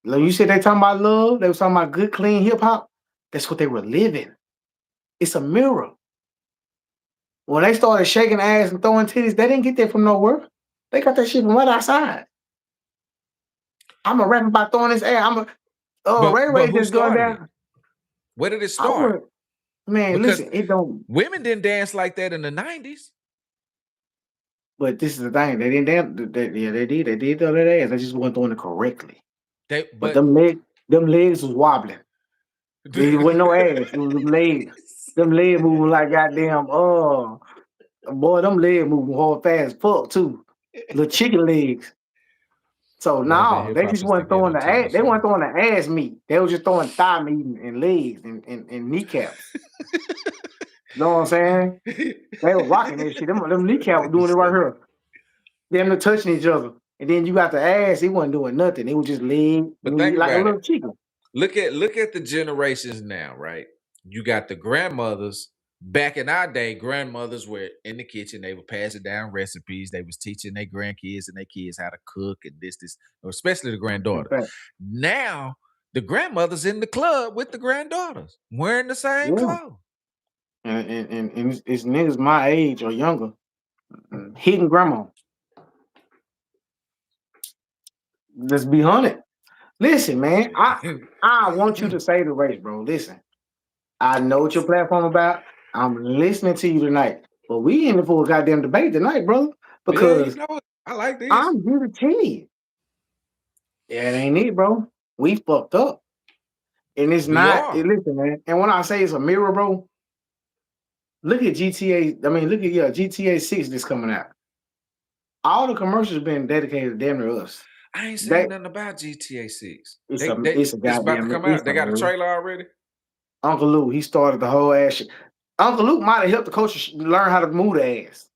Like you said they talking about love, they was talking about good, clean hip hop. That's what they were living. It's a mirror. When they started shaking ass and throwing titties, they didn't get that from nowhere. They got that shit from right outside. I'm a rap about throwing this ass. Ray But Ray who just going started it? down. Where did it I start? would, man, Because listen, it don't. women didn't dance like that in the 90s. But this is the thing. They didn't dance. Yeah, they did. They did throw that ass. They just weren't doing it correctly. But But them legs was wobbling. There wasn't no ass. It was them legs. Them legs moving like goddamn. Boy, them legs moving hard fast as fuck too. Little chicken legs. So love and no, hip they hop just is the wasn't ghetto throwing the ass. TV They weren't show. throwing the ass meat. They was just throwing thigh meat and legs and kneecaps. You know what I'm saying? They were rocking that shit. Them kneecaps were doing it right here. Them to touching each other. And then you got the ass, he wasn't doing nothing. It was just leg, But think like a about it. little chicken. Look at the generations now, right? You got the grandmothers. Back in our day, grandmothers were in the kitchen. They were passing down recipes. They was teaching their grandkids and their kids how to cook and this, especially the In granddaughter. fact, Now the grandmother's in the club with the granddaughters, wearing the same yeah. clothes. And it's niggas my age or younger hitting grandma. Let's be honest. Listen, man, I want you to say the race, bro. Listen, I know what your platform about. I'm listening to you tonight. But we in for a goddamn debate tonight, brother. Yeah, you Because know, I like this. I'm here to tell you. That ain't it, bro. We fucked up. And it's We not, are. listen, man. And when I say it's a mirror, bro, look at GTA. I mean, look at GTA 6 that's coming out. All the commercials been dedicated to damn near us. I ain't That saying nothing about GTA 6. it's a It's about to goddamn come it's out. a They got a mirror. trailer already. Uncle Luke, he started the whole ass shit. Uncle Luke might have helped the coach learn how to move the ass.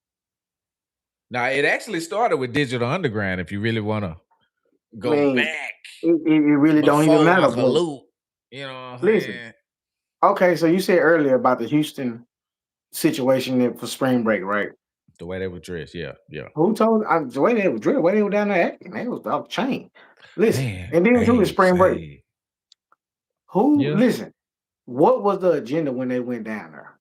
Now it actually started with Digital Underground. If you really want to I go mean, back it really don't even before matter, Uncle bro. Luke, you know what I'm Listen, saying? okay, so you said earlier about the Houston situation for spring break, right? The way they were dressed, yeah. Who told the way they were drilled, way they were down there acting, they was off the chain. Listen, Man, and then too the babes, spring break. hey, Who yeah. listen? What was the agenda when they went down there?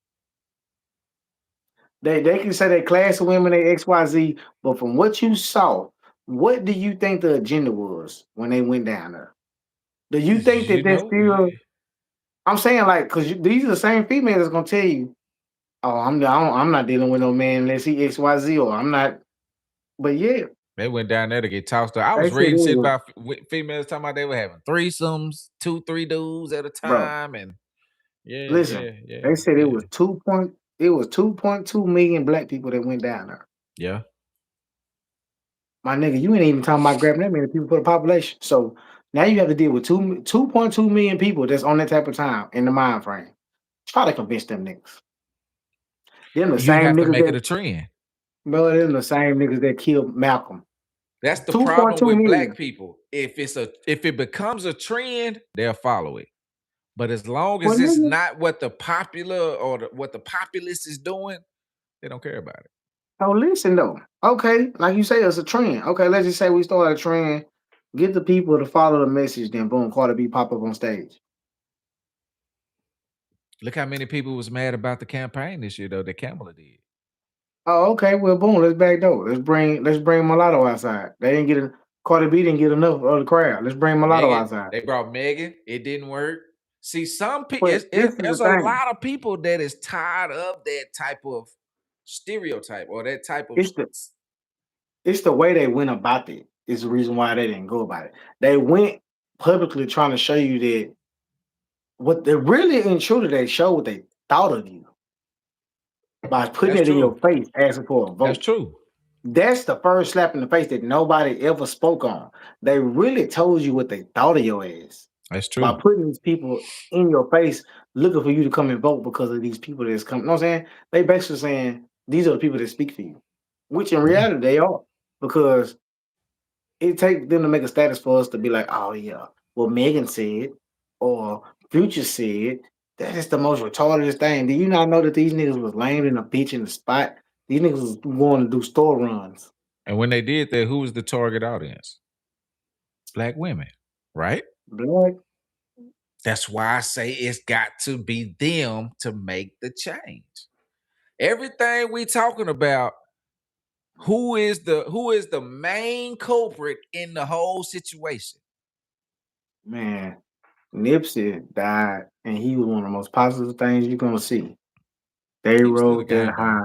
They can say they class of women, they XYZ, but from what you saw, what do you think the agenda was when they went down there? Do you think that You that's know, still? I'm saying like, cause these are the same females that's gonna tell you, "Oh, I'm not dealing with no man unless he XYZ, or I'm not." But yeah, they went down there to get tossed up. I they was said it reading shit was, about females talking about they were having threesomes, 2, 3 dudes at a bro. time, and yeah, Listen, yeah, yeah, they said it yeah, was 2.2 million black people that went down there. yeah. My nigga, you ain't even talking about grabbing that many people for the population. So now you have to deal with 2.2 million people that's on that type of time in the mind frame. Try to convince them niggas. Them the You same have to niggas make it that, a trend. bro, them the same niggas that killed Malcolm. That's the problem 2.2 with black million. people. If it becomes a trend, they'll follow it. But as long Well, as it's nigga, not what the popular or what the populace is doing, they don't care about it. so listen though. Okay, like you say, it's a trend. Okay, let's just say we start a trend. Get the people to follow the message, then boom, Carter B pop up on stage. Look how many people was mad about the campaign this year, though, that Kamala did. Oh, okay. Well, boom. Let's back door. Let's bring Mulatto outside. They didn't get a Cardi B didn't get enough of the crowd. Let's bring Mulatto Megan, outside. they brought Megan. It didn't work. See, some people, But this is the there's a thing. lot of people that is tired of that type of stereotype or that type of. It's the it's the way they went about it is the reason why they didn't go about it. They went publicly trying to show you that what they really and truly they show what they thought of you by putting That's it in your true. face, asking for a That's vote. true. That's the first slap in the face that nobody ever spoke on. They really told you what they thought of your ass That's by true. putting these people in your face, looking for you to come and vote because of these people that's coming. You know what I'm saying? They basically saying these are the people that speak for you, which in Yeah. reality they are, because it takes them to make a status for us to be like, oh yeah, well Megan said, or Future said. That is the most retarded thing. Do you not know that these niggas was lame in a bitch in the spot? These niggas was going to do store runs. And when they did that, who was the target audience? Black women, right? Black. That's why I say it's got to be them to make the change. Everything we talking about, who is the main culprit in the whole situation? Man, Nipsey died, and he was one of the most positive things you're gonna see. They He was still a wrote that gang banger. high.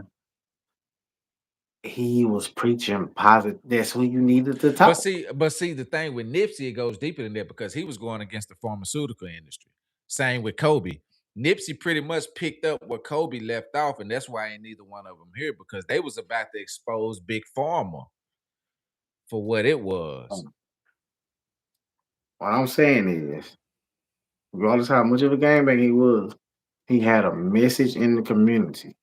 He was preaching positive. That's who you needed to But talk. see, the thing with Nipsey, it goes deeper than that because he was going against the pharmaceutical industry. Same with Kobe. Nipsey pretty much picked up what Kobe left off, and that's why ain't neither one of them here because they was about to expose Big Pharma for what it was. Um, What I'm saying is, regardless how much of a gangbanger he was, he had a message in the community.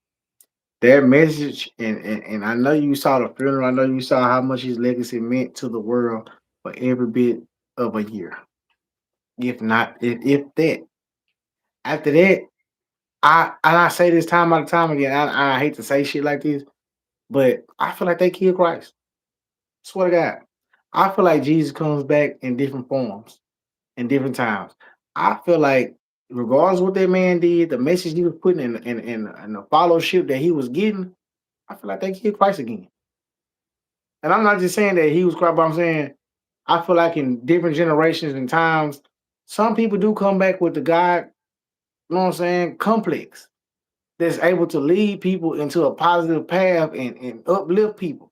That message, and I know you saw the funeral. I know you saw how much his legacy meant to the world for every bit of a year, if not, if that. After that, I say this time out of time again. I hate to say shit like this, but I feel like they killed Christ. Swear to God, I feel like Jesus comes back in different forms, in different times. I feel like, regardless of what that man did, the message he was putting in the fellowship that he was getting, I feel like they killed Christ again. And I'm not just saying that he was Christ, but I'm saying I feel like in different generations and times, some people do come back with the God, you know what I'm saying, complex that's able to lead people into a positive path and uplift people.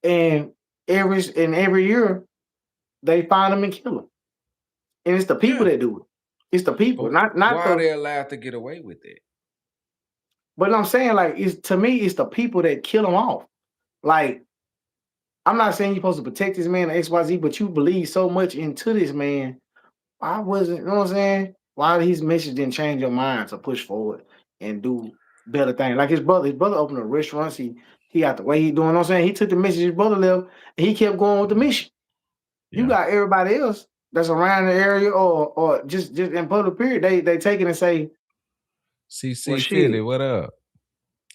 And every year they find them and kill them. And it's the people Yeah. that do it. It's the people, But not why are the. they allowed to get away with it? But I'm saying like it's to me, it's the people that kill them off. Like I'm not saying you're supposed to protect this man or XYZ, but you believe so much into this man. Why wasn't you know what I'm saying? Why his message didn't change your mind to push forward and do better things? Like his brother opened a restaurant. He got the way he doing. You know what I'm saying? He took the message his brother left and he kept going with the mission. You Yeah. got everybody else that's around the area or just in public period, they take it and say, well CC Philly, shit, what up?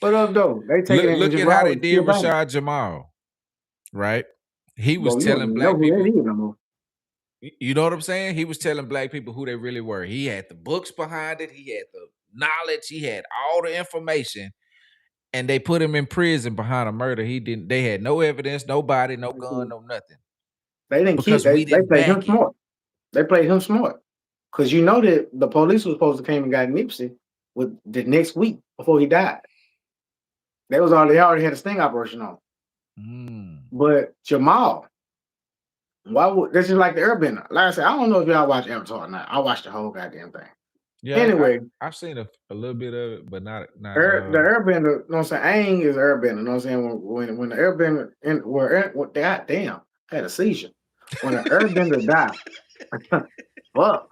what up though? They take it and Look just at how ride they with did Kill Bang. Rashad Jamal, right? He was Bro, you don't telling even know black who that people, is no more. You know what I'm saying? He was telling black people who they really were. He had the books behind it. He had the knowledge. He had all the information. And they put him in prison behind a murder. He didn't. They had no evidence, no body, no gun, no nothing, They didn't keep. because we They didn't played him back it. smart. They played him smart because you know that the police was supposed to came and got Nipsey with the next week before he died. They already had a sting operation on. Mm. But Jamal, why would this is like the Airbender? Like I said, I don't know if y'all watch Avatar or not. I watched the whole goddamn thing. Yeah, Anyway, I've seen a little bit of it, but not the Airbender, you know what I'm saying? Aang is Airbender, you know what I'm saying? When the Airbender goddamn, I had a seizure. When the Airbender died, fuck.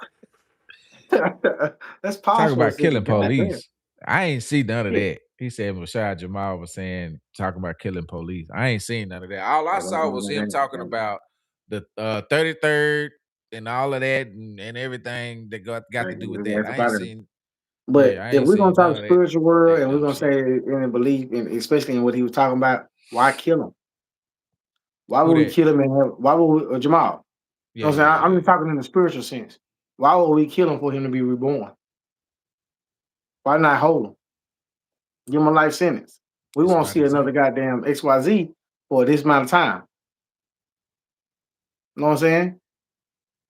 Let's pause talking for a about killing second. Goddamn. police. I ain't see none of Yeah. that. He said Rashad Jamal was talking about killing police. I ain't seen none of that. All I saw was him talking about the 33rd and all of that and everything that got to do with that. I ain't seen. But Yeah, I if ain't we're gonna seen none talk of spiritual world that and we're dumb gonna shit. say in belief, and especially in what he was talking about, why kill him? Why would Who we that? kill him and have, why would we, Jamal? You know Yeah, what I'm saying? yeah, I'm yeah, just talking in the spiritual sense. Why would we kill him for him to be reborn? Why not hold him? Give him a life sentence. We That's won't why see they another say. goddamn XYZ for this amount of time. You know what I'm saying?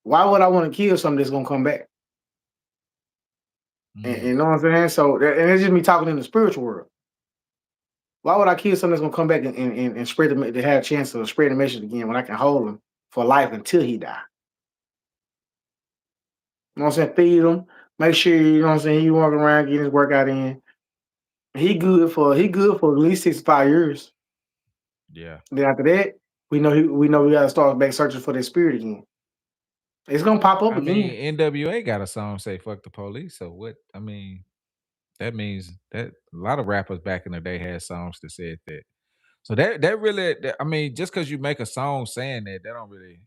Why would I want to kill something that's gonna come back? And you know what I'm saying? So and it's just me talking in the spiritual world. Why would I kill something that's gonna come back and spread to have a chance of spreading the message again when I can hold him for life until he die? You know what I'm saying? Feed him, make sure you know what I'm saying he walking around getting his workout in. He good for at least 65 years. Yeah. Then after that, we know we gotta start back searching for that spirit again. It's gonna pop up I again. mean, NWA got a song say "fuck the police." So what? I mean, that means that a lot of rappers back in the day had songs that said that. So that really, I mean, just because you make a song saying that, that don't really.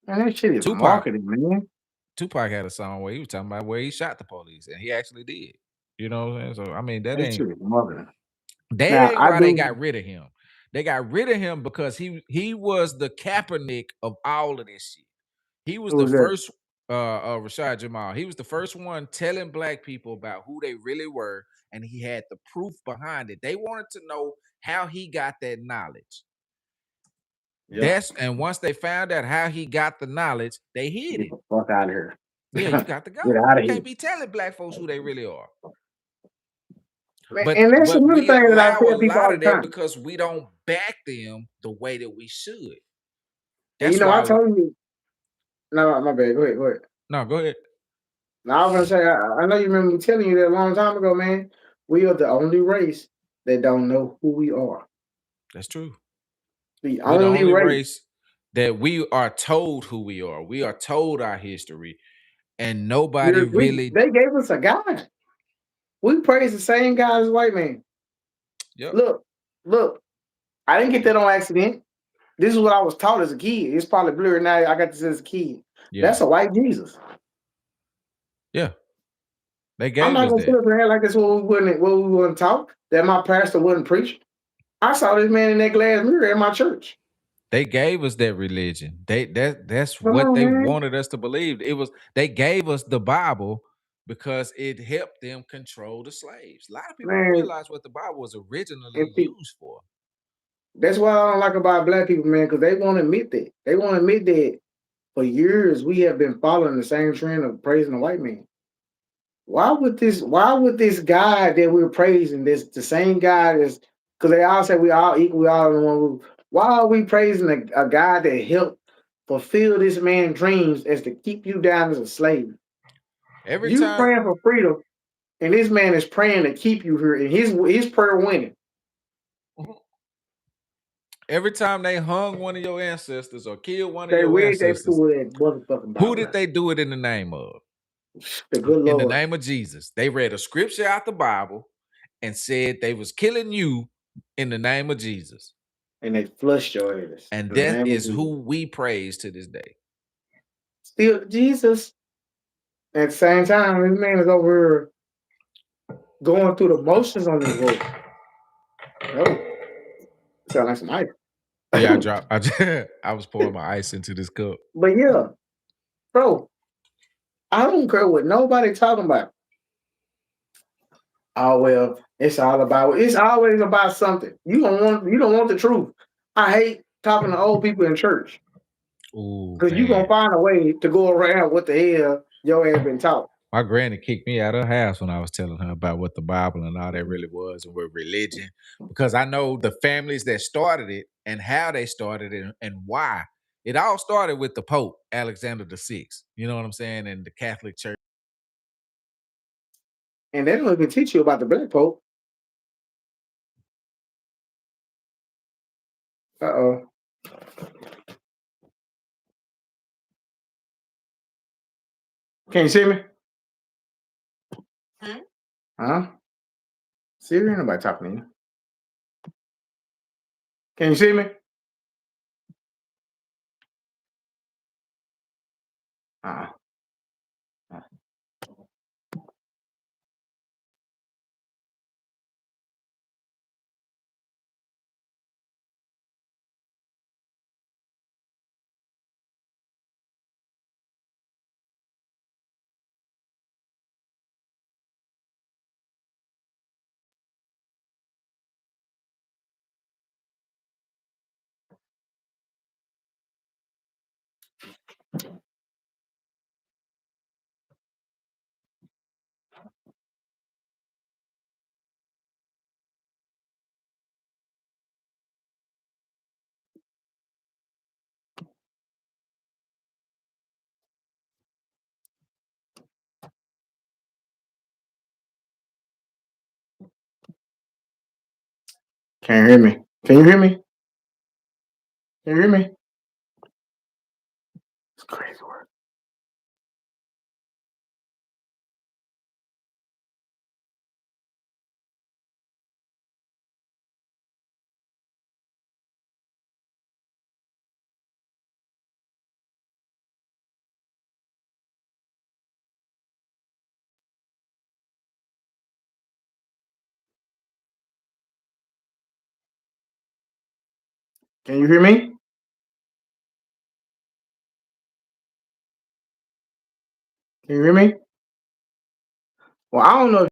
Man, that shit is Tupac, marketing, man. Tupac had a song where he was talking about where he shot the police, and he actually did. You know what I'm saying? So I mean, That shit is marketing. that Now ain't I why they do got rid of him. They got rid of him because he was the Kaepernick of all of this shit. He was who the was that? first Rashad Jamal. He was the first one telling black people about who they really were, and he had the proof behind it. They wanted to know how he got that knowledge. Yeah. And once they found out how he got the knowledge, they hid Get it. the fuck out of here. Yeah, you got to Get go. out You of here. can't be telling black folks who they really are. Man, and that's But another we thing that I allow a tell people lot all of the that time. because we don't back them the way that we should. And That's I why. told you, no, my bad. Go ahead, go ahead. No, go ahead. Now I was gonna say, I know you remember me telling you that a long time ago, man. We are the only race that don't know who we are. That's true. The We're the only only race. race that we are told who we are. We are told our history, and nobody really. They gave us a guide. We praise the same God as white man. Yep. Look, look. I didn't get that on accident. This is what I was taught as a kid. It's probably blurry now. I got this as a kid. Yeah. That's a white Jesus. Yeah. They I'm gave not us gonna sit that. up here like this what we wouldn't talk. That my pastor wouldn't preach. I saw this man in that glass mirror at my church. They gave us that religion. That's Come what on, they man. wanted us to believe. They gave us the Bible because it helped them control the slaves. A lot of people don't Man, realize what the Bible was and originally see, used for. that's what I don't like about black people, man, because they won't admit that. They won't admit that for years we have been following the same trend of praising the white man. Why would this guy that we're praising, this the same guy that's because they all say we all equal, we all in one roof. Why are we praising a guy that helped fulfill this man's dreams as to keep you down as a slave? Every You time praying for freedom, and this man is praying to keep you here, and his prayer winning. every time they hung one of your ancestors or killed one of They your read they ancestors, pull that motherfucking who Bible did out. they do it in the name of? The good In the Lord. name of Jesus. They read a scripture out the Bible and said they was killing you in the name of Jesus. And they flushed your ass And in the that name of is Jesus. who we praise to this day. Still Jesus. At the same time, this man is over here going through the motions on this road. Oh, sound like some ice. Yeah, I dropped. I was pouring my ice into this cup. But yeah, bro. I don't care what nobody talking about. Oh well, it's always about something. You don't want the truth. I hate talking to old people in church Oh because you gonna man. find a way to go around what the hell your ass been taught. My granny kicked me out of her house when I was telling her about what the Bible and all that really was and what religion, because I know the families that started it and how they started it and why. It all started with the Pope, Alexander the Sixth. You know what I'm saying? And the Catholic Church. And they don't even teach you about the black pope. Uh-oh. Can you see me? Huh? Siri, ain't nobody talking to you. Can you see me? Uh-uh. Can't hear me. Can you hear me? Can you hear me? It's crazy work. Can you hear me? Can you hear me? Well, I don't know